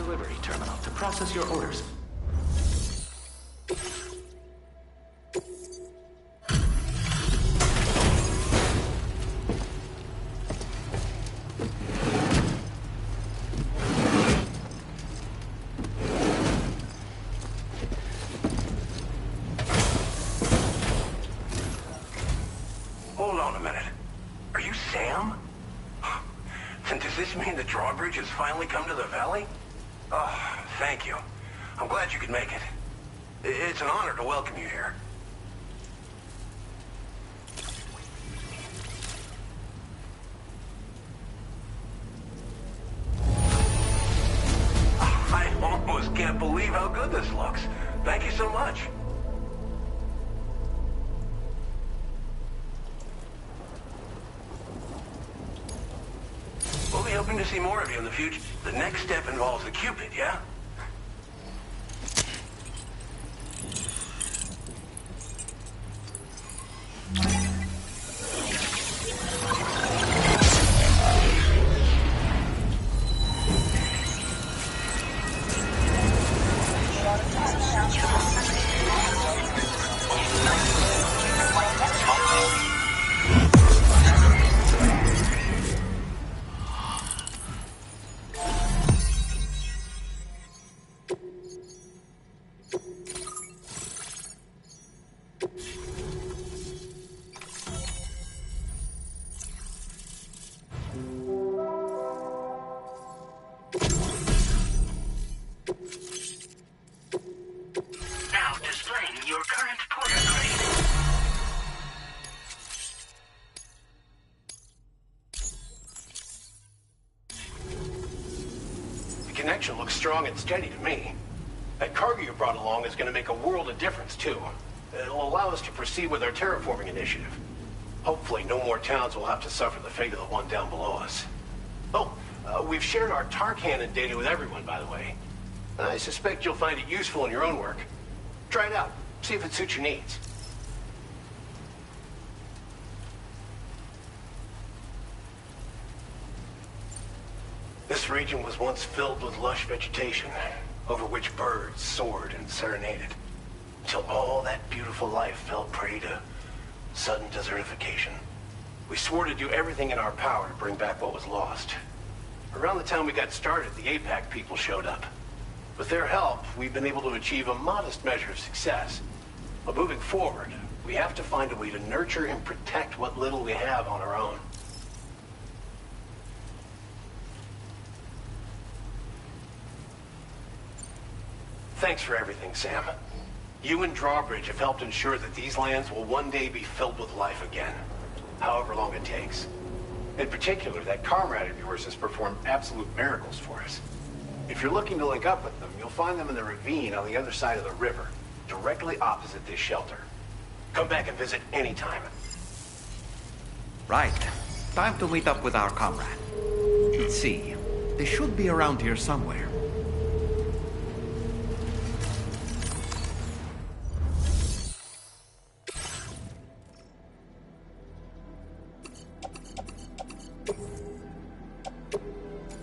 Speaker 5: delivery terminal to process your orders.
Speaker 10: Hold on a minute. Are you Sam? And does this mean the drawbridge has finally come to the valley? Oh, thank you. I'm glad you could make it. It's an honor to welcome you here. I almost can't believe how good this looks. Thank you so much. We'll be hoping to see more of you in the future. The next step involves the Cupid, yeah?
Speaker 1: Now displaying your current porter grade.
Speaker 10: The connection looks strong and steady to me. That cargo you brought along is going to make a world of difference, too. It'll allow us to proceed with our terraforming initiative. Hopefully, no more towns will have to suffer the fate of the one down below us. Oh, we've shared our tar cannon data with everyone, by the way. I suspect you'll find it useful in your own work. Try it out. See if it suits your needs. This region was once filled with lush vegetation, over which birds soared and serenaded, until all that beautiful life fell prey to sudden desertification. We swore to do everything in our power to bring back what was lost. Around the time we got started, the APAC people showed up. With their help, we've been able to achieve a modest measure of success. But moving forward, we have to find a way to nurture and protect what little we have on our own. Thanks for everything, Sam. You and Drawbridge have helped ensure that these lands will one day be filled with life again, however long it takes. In particular, that comrade of yours has performed absolute miracles for us. If you're looking to link up with them, you'll find them in the ravine on the other side of the river, directly opposite this shelter. Come back and visit anytime.
Speaker 15: Right. Time to meet up with our comrade. Let's see. They should be around here somewhere.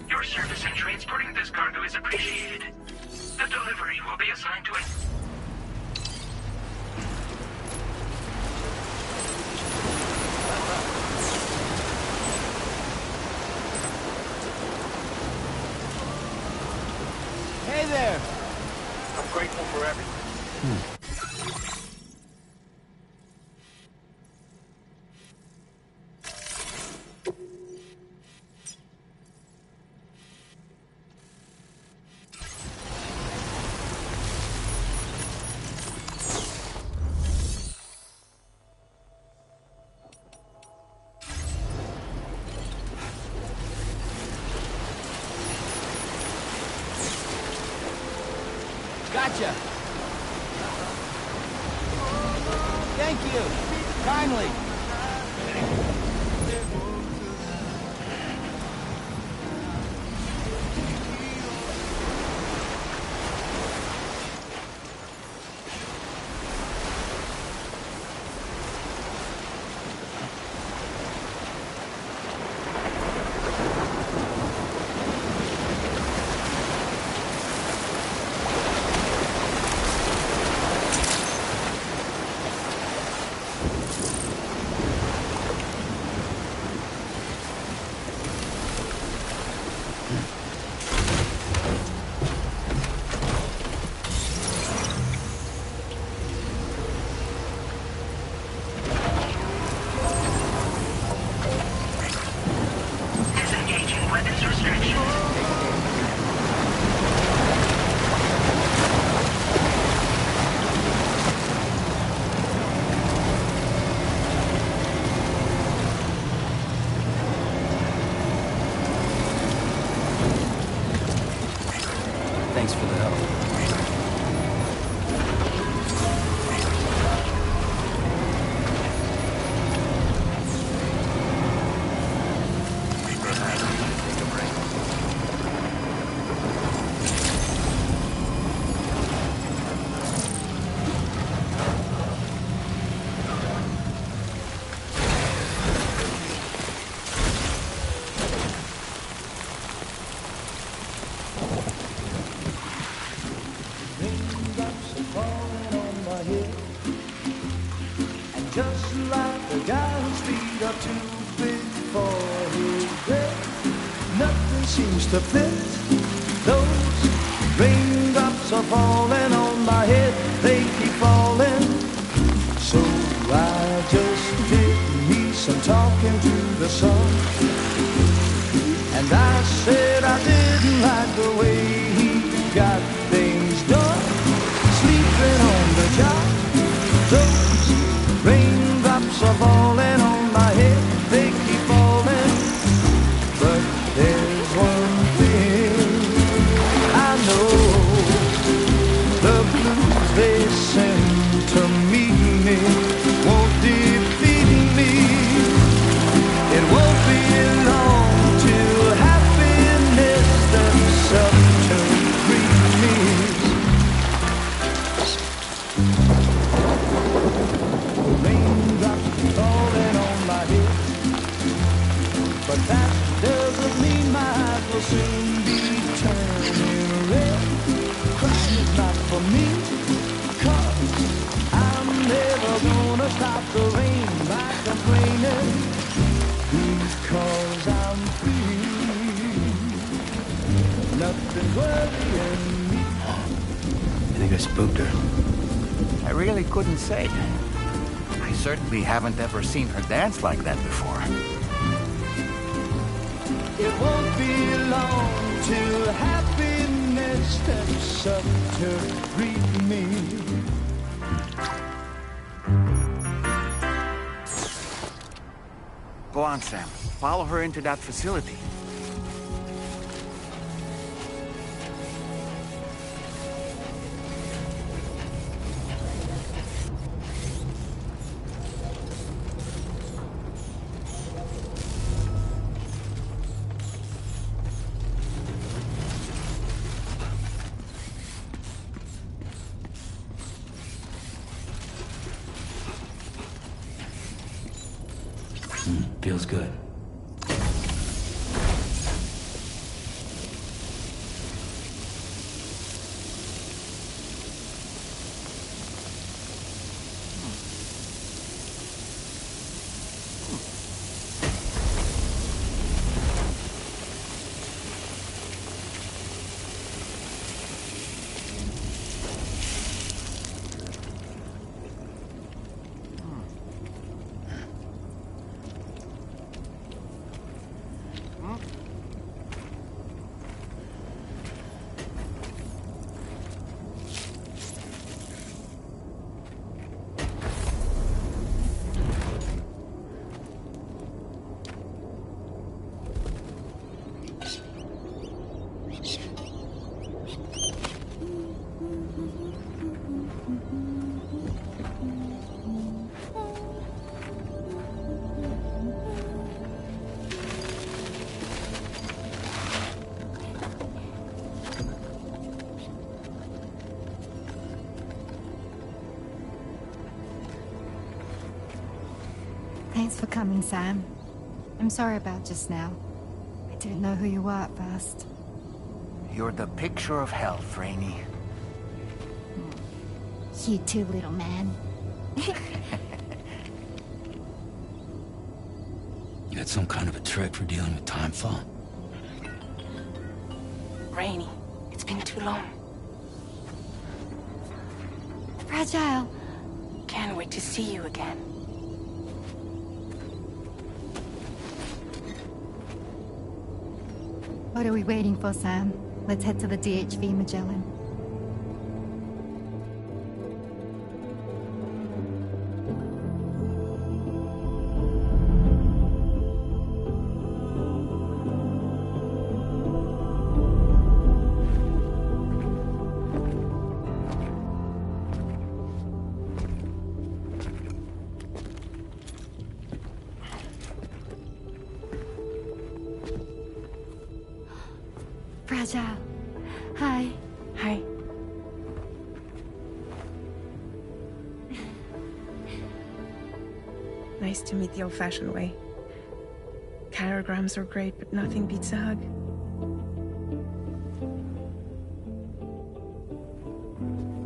Speaker 1: Your service in transporting this cargo is appreciated. The delivery will be assigned to it.
Speaker 14: Hey there!
Speaker 10: I'm grateful for everything.
Speaker 14: Gotcha! Thank you! Kindly!
Speaker 18: Thanks for the help.
Speaker 19: Just like the guy whose feet are too big for his bed, nothing seems to fit. Those raindrops are falling on my head, they keep falling. So I just did me some talking to the sun, and I said I didn't like the way he got things done, sleeping on the job. Those raindrops are falling on my head, they keep falling. But there's one thing I know, the blues they send to meet me won't defeat me. It won't be long till happiness steps up to greet me. Raindrops falling on my head, but that doesn't mean my eyes will soon be turning red. Crying is not for me, 'cause I'm never gonna stop the rain by complaining, because I'm free. Nothing's worrying me.
Speaker 4: I think I spooked her.
Speaker 17: I really couldn't say. I certainly haven't ever seen her dance like that before.
Speaker 19: It won't be long till happiness steps up to greet me.
Speaker 17: Go on, Sam. Follow her into that facility.
Speaker 4: Feels good.
Speaker 20: Thanks for coming, Sam. I'm sorry about just now. I didn't know who you were at first.
Speaker 17: You're the picture of health, Rainey.
Speaker 20: You too, little man.
Speaker 4: You had some kind of a trick for dealing with time fall?
Speaker 16: Rainey, it's been too long.
Speaker 20: Fragile.
Speaker 16: Can't wait to see you again.
Speaker 20: What are we waiting for, Sam? Let's head to the DHV Magellan. Fragile. Hi.
Speaker 11: Hi. Nice to meet the old-fashioned way. Carograms are great, but nothing beats a hug.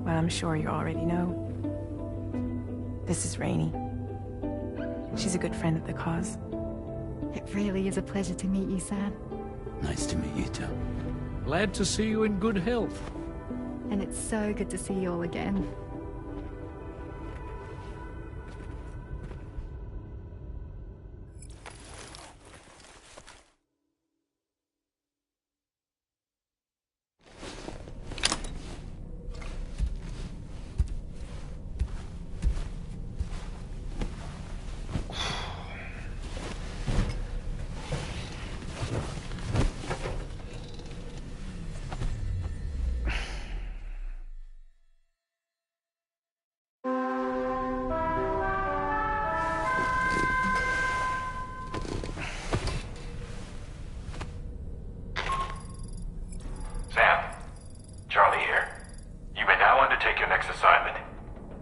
Speaker 11: Well, I'm sure you already know. This is Rainey. She's a good friend of the cause.
Speaker 20: It really is a pleasure to meet you, Sam.
Speaker 4: Nice to meet you too.
Speaker 13: Glad to see you in good health.
Speaker 20: And it's so good to see you all again.
Speaker 21: Sam, Charlie here. You may now undertake your next assignment.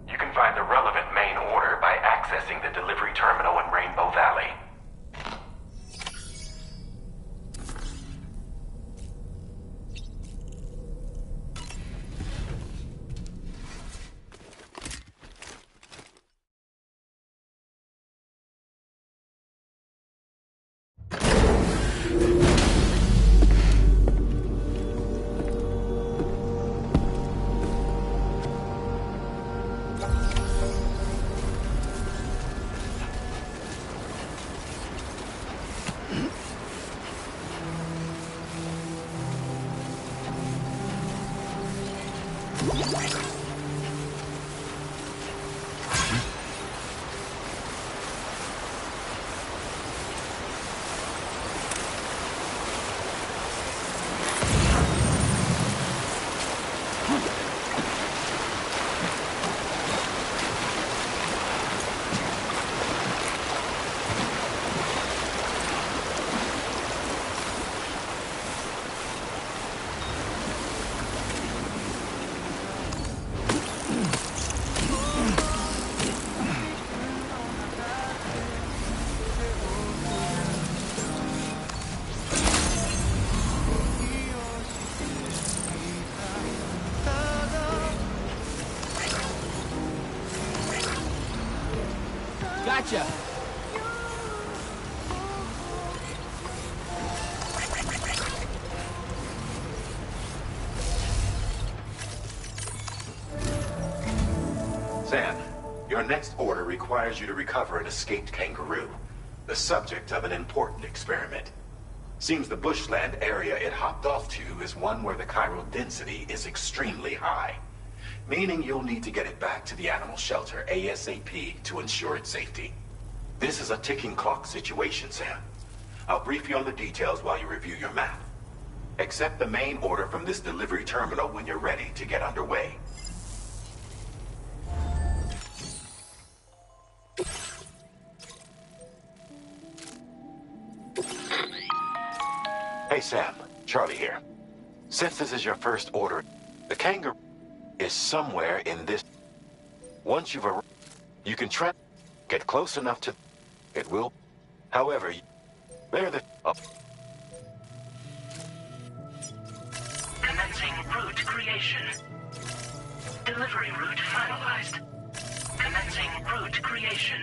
Speaker 21: You can find the relevant main order by accessing the delivery terminal in Rainbow Valley.
Speaker 14: Gotcha!
Speaker 10: Sam, your next order requires you to recover an escaped kangaroo, the subject of an important experiment. Seems the bushland area it hopped off to is one where the chiral density is extremely high, meaning you'll need to get it back to the animal shelter ASAP to ensure its safety. This is a ticking clock situation, Sam. I'll brief you on the details while you review your map. Accept the main order from this delivery terminal when you're ready to get underway. Hey Sam, Charlie here. Since this is your first order, the kangaroo is somewhere in this. Once you've arrived, you can try get close enough to it will. However, they're the up.
Speaker 1: Commencing route creation. Delivery route finalized. Commencing route creation.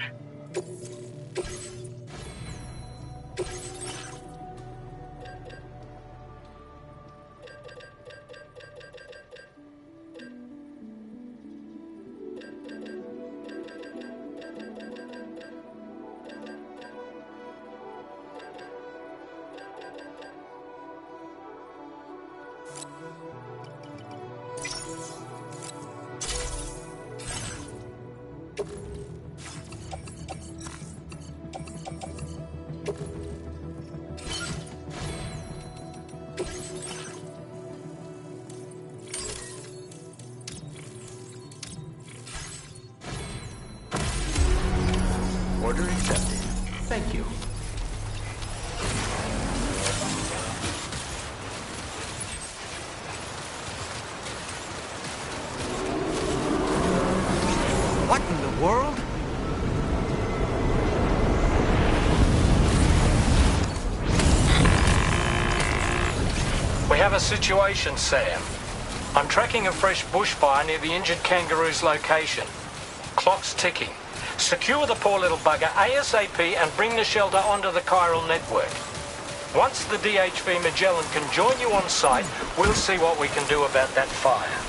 Speaker 5: Order accepted. Thank you.
Speaker 12: a situation, Sam. I'm tracking a fresh bushfire near the injured kangaroo's location. Clock's ticking. Secure the poor little bugger ASAP and bring the shelter onto the chiral network. Once the DHV Magellan can join you on site, we'll see what we can do about that fire.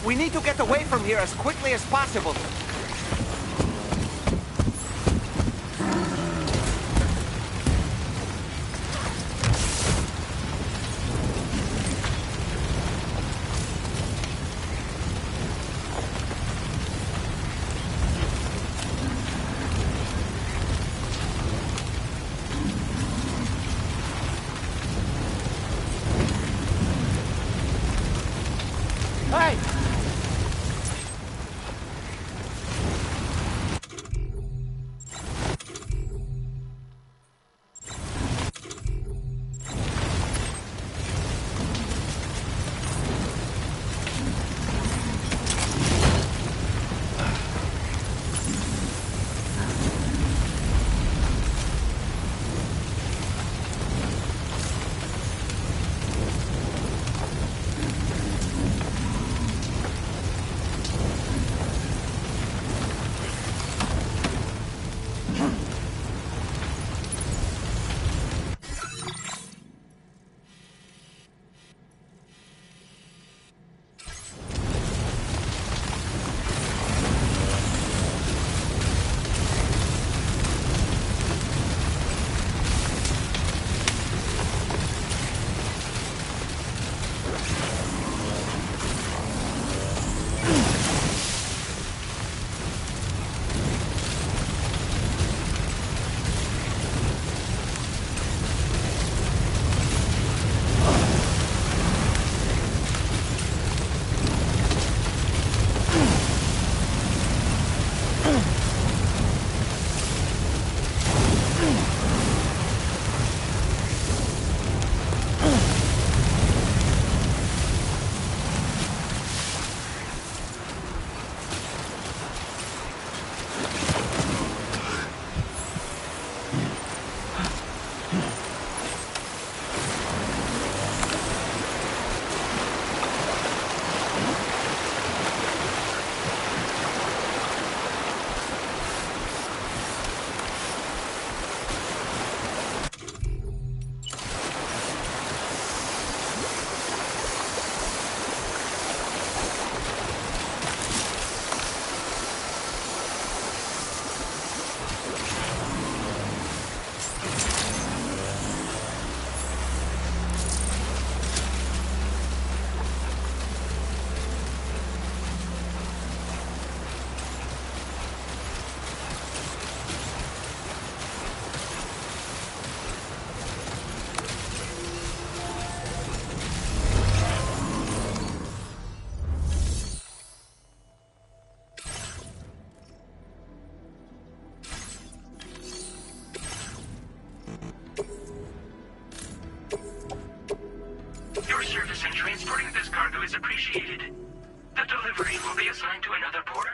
Speaker 15: We need to get away from here as quickly as possible.
Speaker 12: Hey!
Speaker 1: Your service in transporting this cargo is appreciated. The delivery will be assigned to another porter.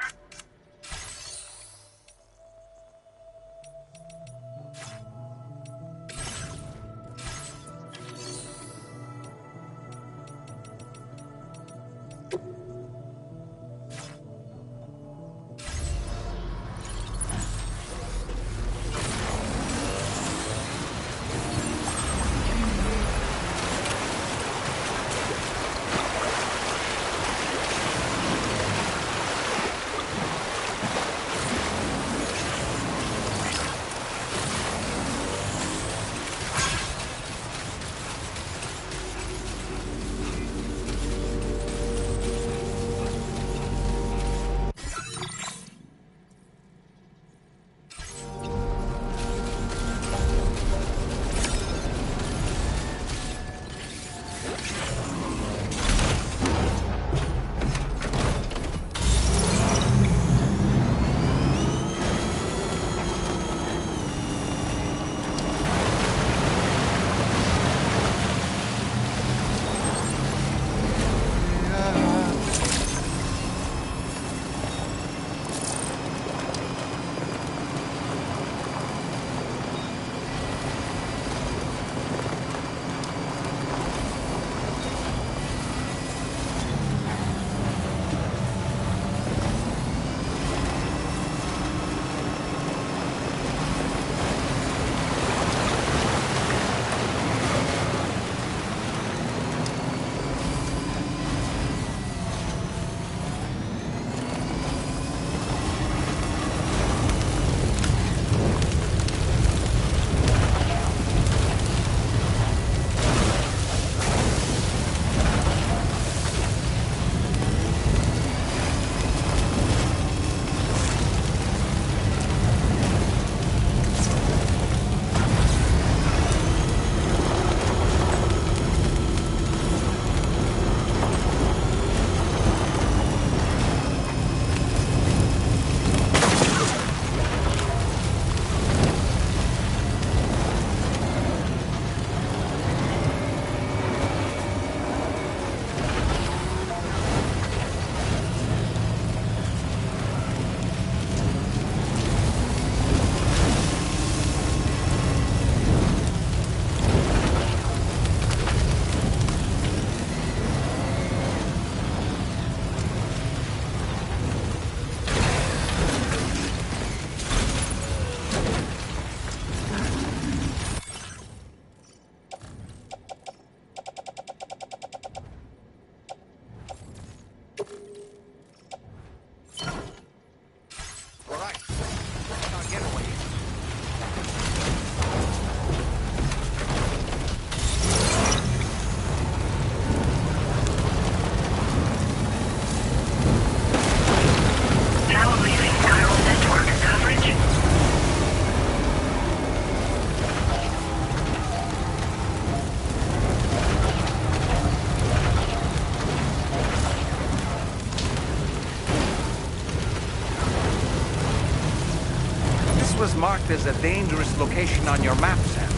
Speaker 3: marked as a dangerous location on your map, Sam.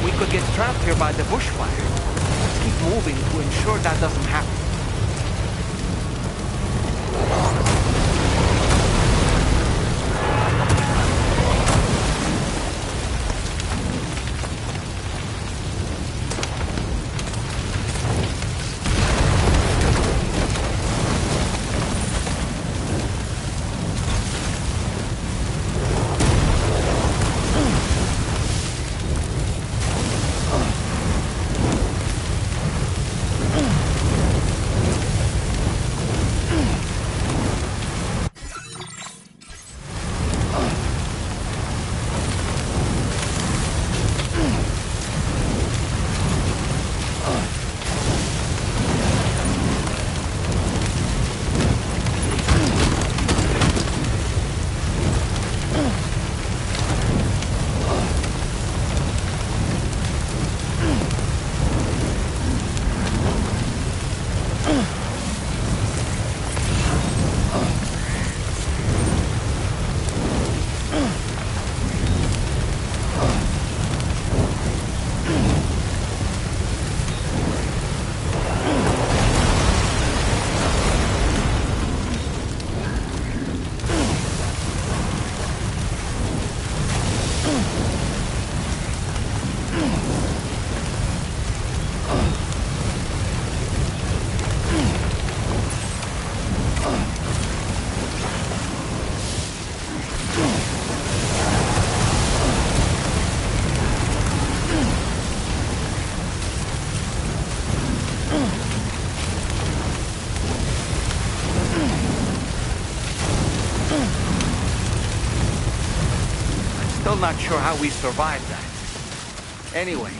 Speaker 3: We could get trapped here by the bushfire. Let's keep moving to ensure that doesn't happen. Still not sure how we survived that. Anyway,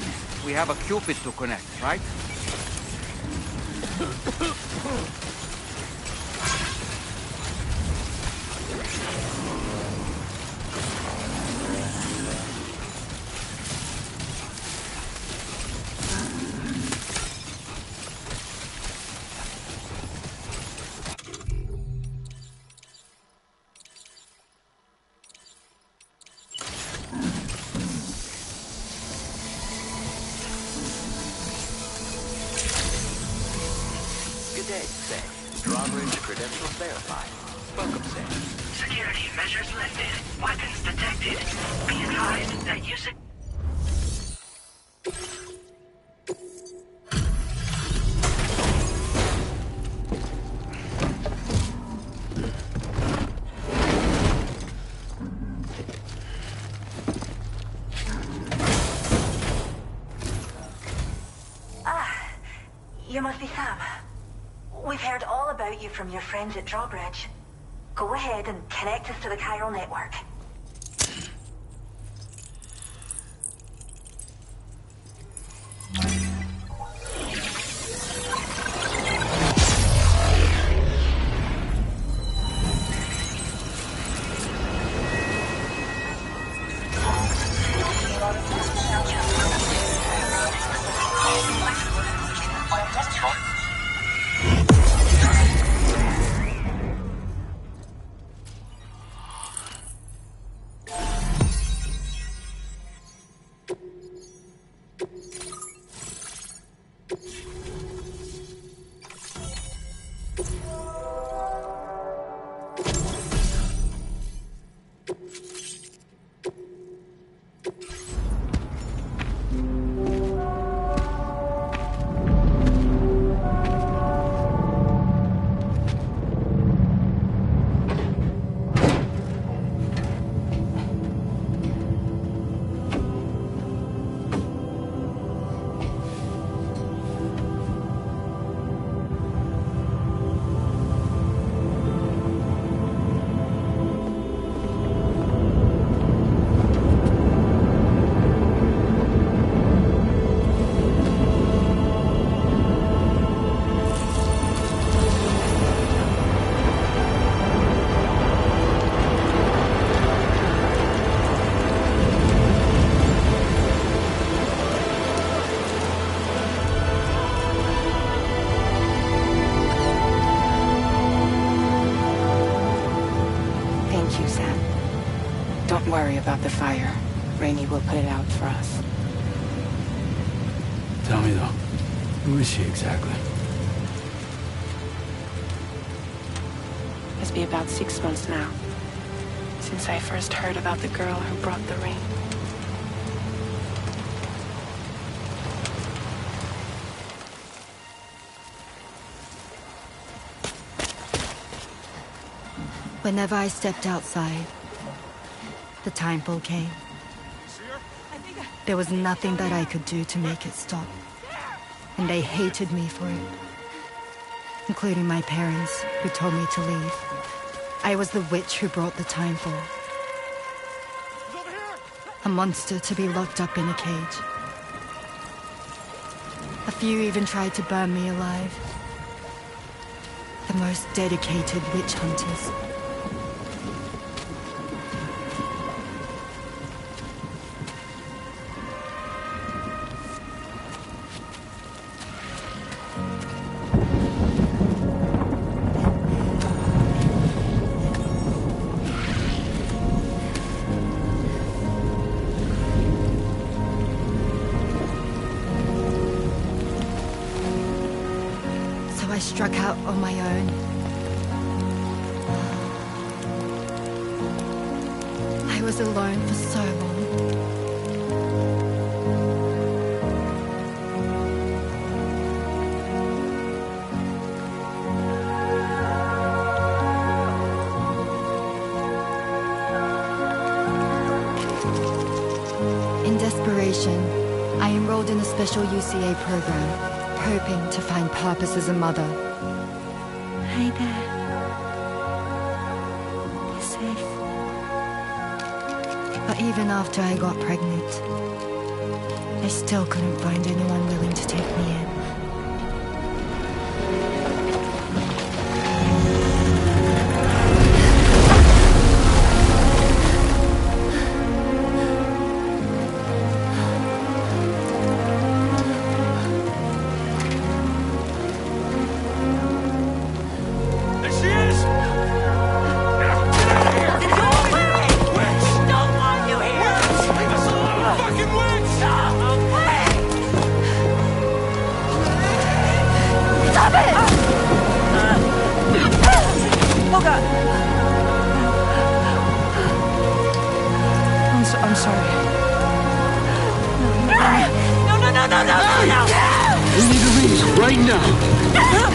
Speaker 3: we have a Cupid to connect, right?
Speaker 5: Good day, Sam. Drawbridge credentials verified. Welcome, Sam.
Speaker 1: Security measures lifted. Weapons detected. Be advised that use it.
Speaker 2: You must be Sam. We've heard all about you from your friends at Drawbridge. Go ahead and connect us to the chiral network.
Speaker 11: about the fire. Rainey will put it out for us.
Speaker 4: Tell me though, who is she exactly?
Speaker 11: It's been about 6 months now, since I first heard about the girl who brought the ring.
Speaker 20: Whenever I stepped outside, the timefall came. There was nothing that I could do to make it stop. And they hated me for it. Including my parents, who told me to leave. I was the witch who brought the timefall. A monster to be locked up in a cage. A few even tried to burn me alive. The most dedicated witch hunters. I struck out on my own. I was alone for so long. In desperation, I enrolled in a special UCA program. Hoping to find purpose as a mother.
Speaker 11: Hi there. You're safe.
Speaker 20: But even after I got pregnant, I still couldn't find anyone willing to take me in.
Speaker 11: I'm sorry.
Speaker 7: No.
Speaker 13: We need to leave right now.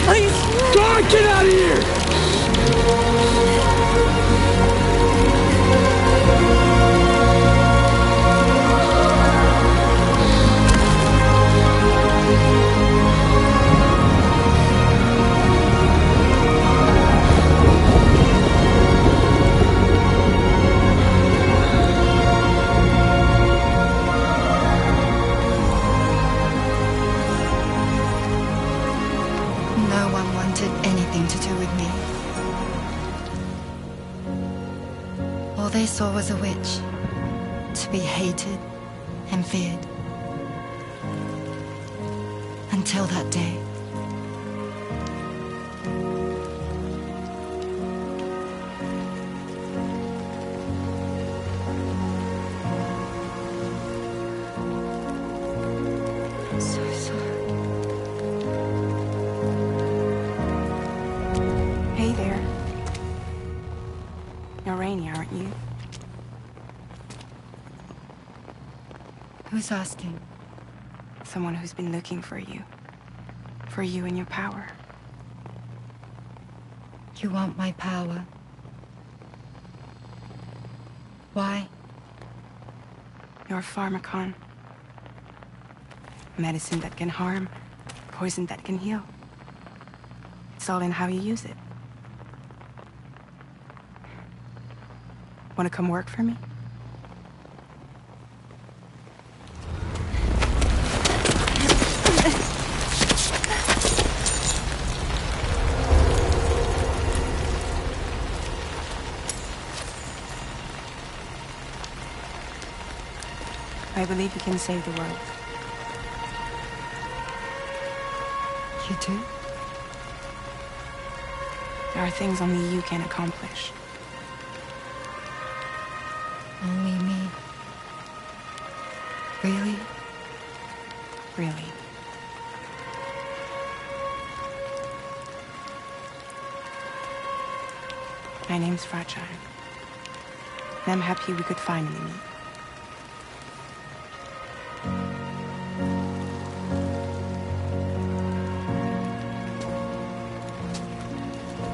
Speaker 7: Please.
Speaker 13: God, get out of here!
Speaker 20: Anything to do with me. All they saw was a witch, to be hated and feared. Until that day.
Speaker 11: I'm so sorry. Hey there. You're Rainey, aren't you?
Speaker 20: Who's asking?
Speaker 11: Someone who's been looking for you. For you and your power.
Speaker 20: You want my power? Why?
Speaker 11: You're a pharmacon. Medicine that can harm, poison that can heal. It's all in how you use it. Want to come work for me? I believe you can save the world.
Speaker 20: You do?
Speaker 11: There are things only you can accomplish.
Speaker 20: Only me.
Speaker 11: Really? Really? My name's Fragile. And I'm happy we could finally meet.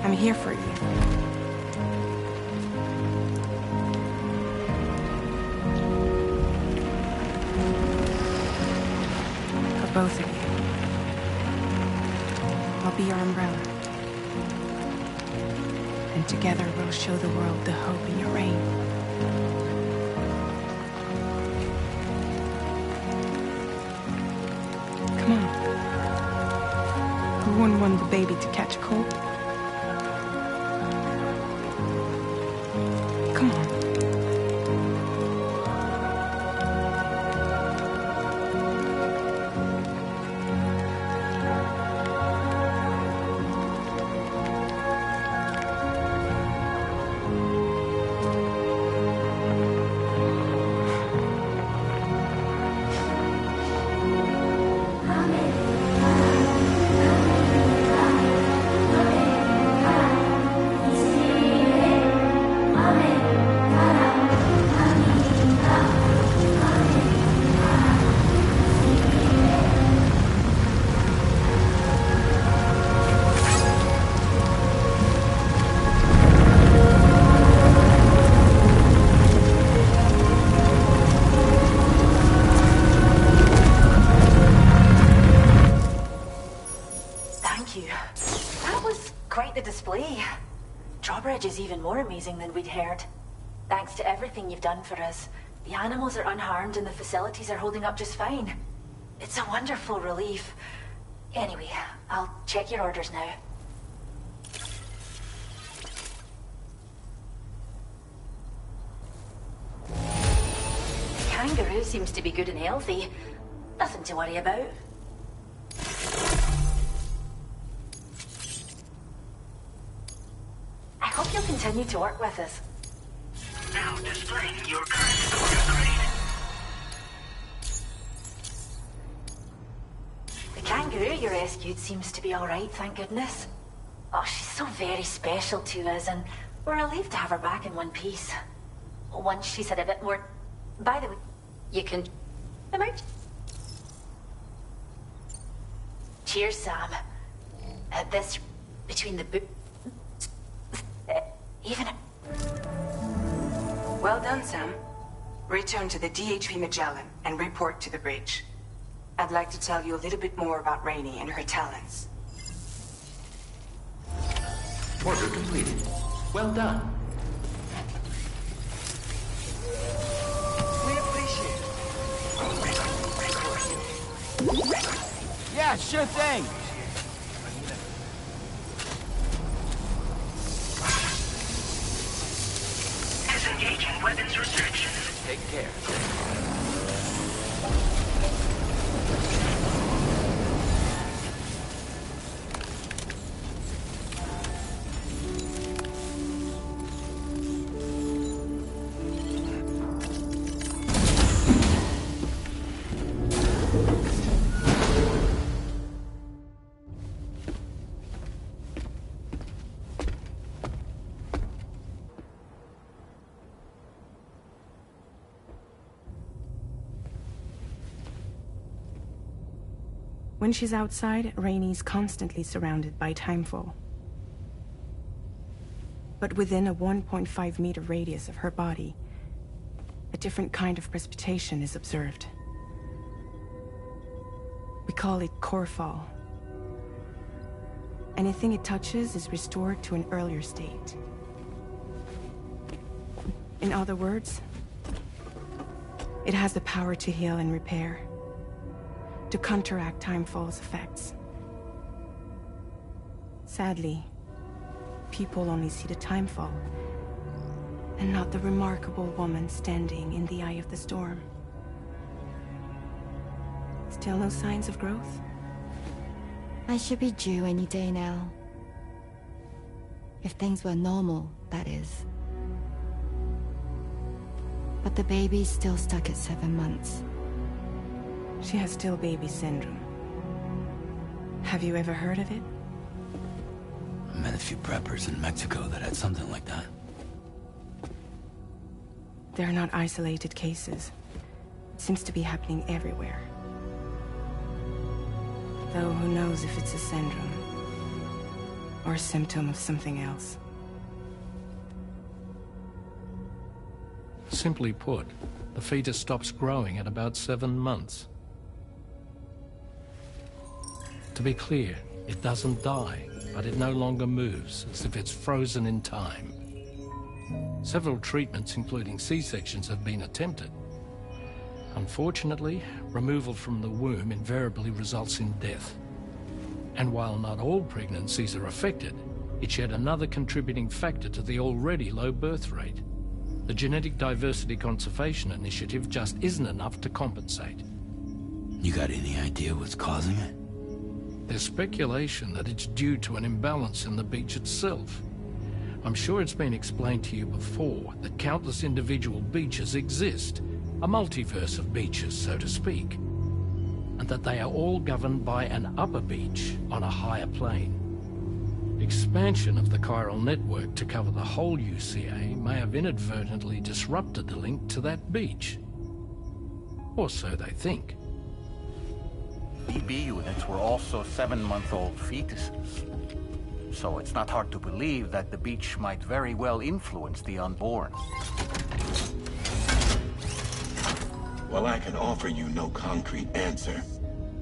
Speaker 11: I'm here for you. For both of you. I'll be your umbrella. And together we'll show the world the hope in your reign. Come on. Who wouldn't want the baby to catch a cold? Come on.
Speaker 6: Is even more amazing than we'd heard. Thanks to everything you've done for us, the animals are unharmed and the facilities are holding up just fine. It's a wonderful relief. Anyway, I'll check your orders now. Kangaroo seems to be good and healthy. Nothing to worry about. I hope you'll continue to work with us.
Speaker 1: Now displaying your current order grade.
Speaker 6: The kangaroo you rescued seems to be alright, thank goodness. Oh, she's so very special to us, and we're relieved to have her back in one piece. Once she's had a bit more... By the way, you can... emerge. Cheers, Sam. This... between the even...
Speaker 16: Well done, Sam. Return to the DHV Magellan and report to the bridge. I'd like to tell you a little bit more about Rainey and her talents.
Speaker 5: Order completed. Well done.
Speaker 14: We appreciate it. Yeah, sure thing.
Speaker 1: Disengaging weapons restrictions.
Speaker 5: Take care.
Speaker 11: When she's outside, Rainey's constantly surrounded by timefall. But within a 1.5 meter radius of her body, a different kind of precipitation is observed. We call it core fall. Anything it touches is restored to an earlier state. In other words, it has the power to heal and repair, to counteract timefall's effects. Sadly, people only see the timefall, and not the remarkable woman standing in the eye of the storm. Still no signs of growth?
Speaker 20: I should be due any day now. If things were normal, that is. But the baby's still stuck at 7 months.
Speaker 11: She has still baby syndrome. Have you ever heard of it?
Speaker 4: I met a few preppers in Mexico that had something like that.
Speaker 11: They're not isolated cases. It seems to be happening everywhere. Though who knows if it's a syndrome or a symptom of something else.
Speaker 12: Simply put, the fetus stops growing at about 7 months. To be clear, it doesn't die, but it no longer moves, as if it's frozen in time. Several treatments, including C-sections, have been attempted. Unfortunately, removal from the womb invariably results in death. And while not all pregnancies are affected, it's yet another contributing factor to the already low birth rate. The Genetic Diversity Conservation Initiative just isn't enough to compensate.
Speaker 4: You got any idea what's causing it?
Speaker 12: There's speculation that it's due to an imbalance in the beach itself. I'm sure it's been explained to you before that countless individual beaches exist, a multiverse of beaches, so to speak, and that they are all governed by an upper beach on a higher plane. Expansion of the chiral network to cover the whole UCA may have inadvertently disrupted the link to that beach. Or so they think.
Speaker 3: BB units were also 7-month-old fetuses. So it's not hard to believe that the beach might very well influence the unborn.
Speaker 8: While I can offer you no concrete answer,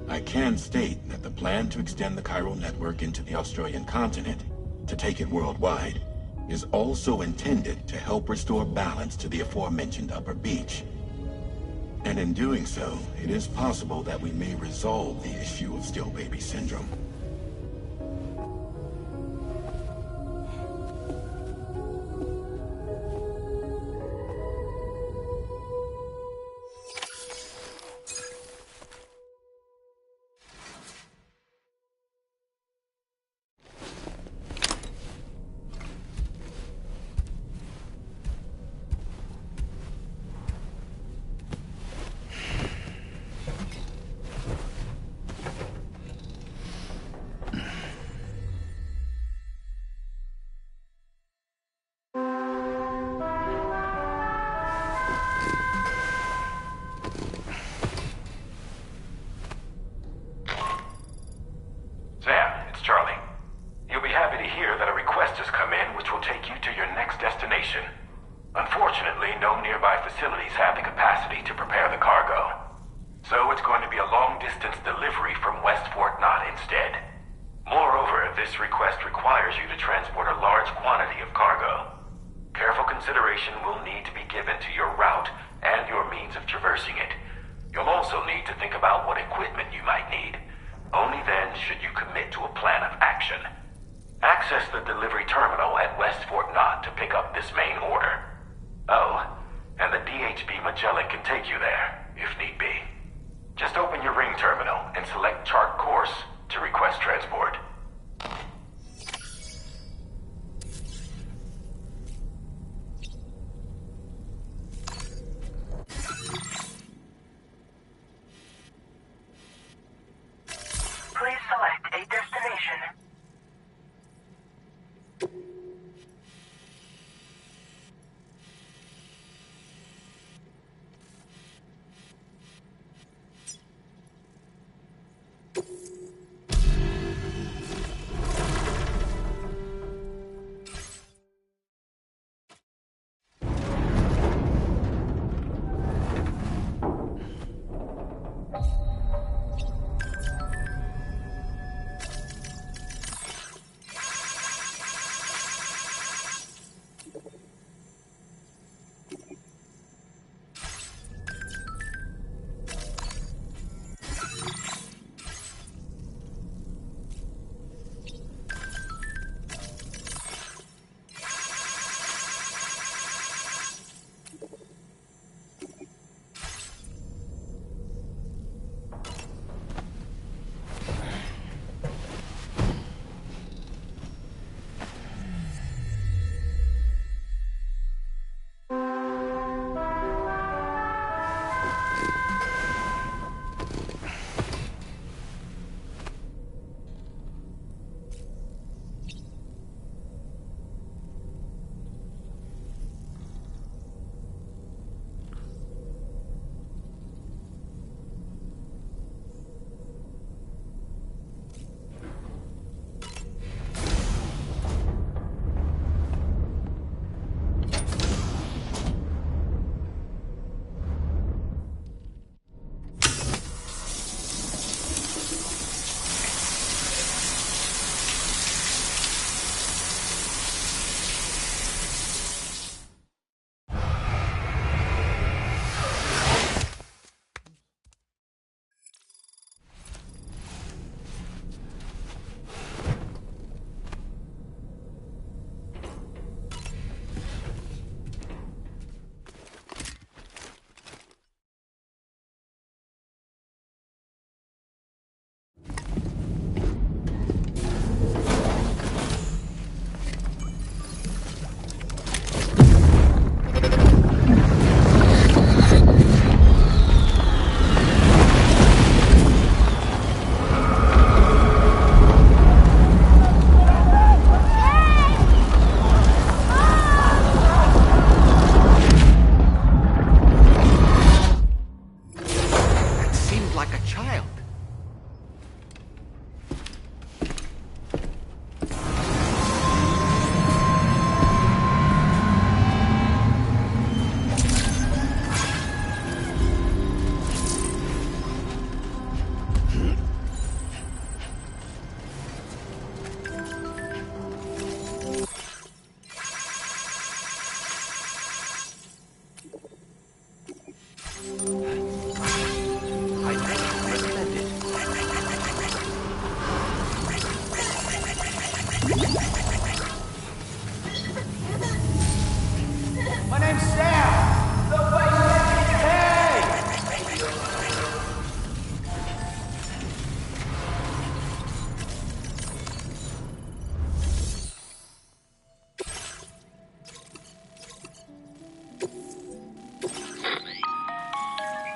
Speaker 8: I can state that the plan to extend the chiral network into the Australian continent, to take it worldwide, is also intended to help restore balance to the aforementioned upper beach. And in doing so, it is possible that we may resolve the issue of still baby syndrome.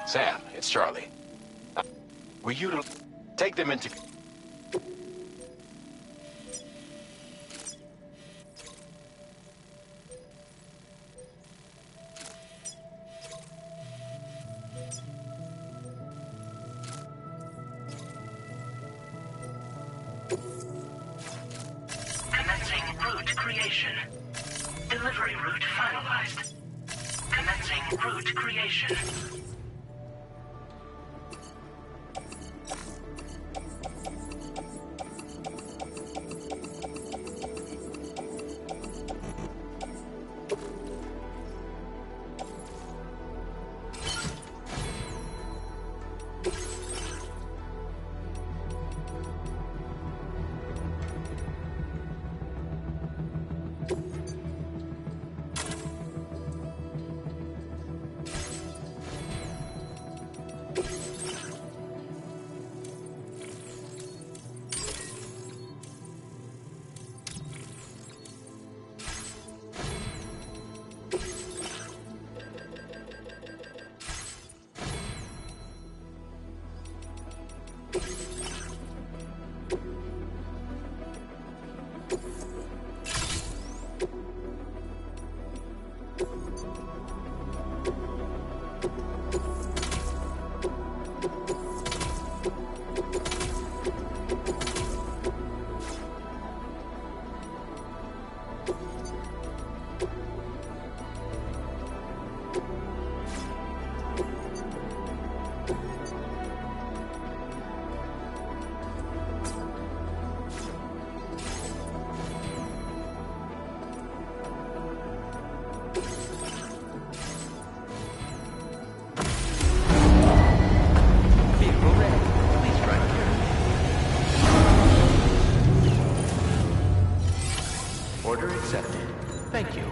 Speaker 10: Sam, it's Charlie. Were you to take them into...
Speaker 1: Commencing route creation. Delivery route finalized. Commencing route creation.
Speaker 5: Order accepted. Thank you.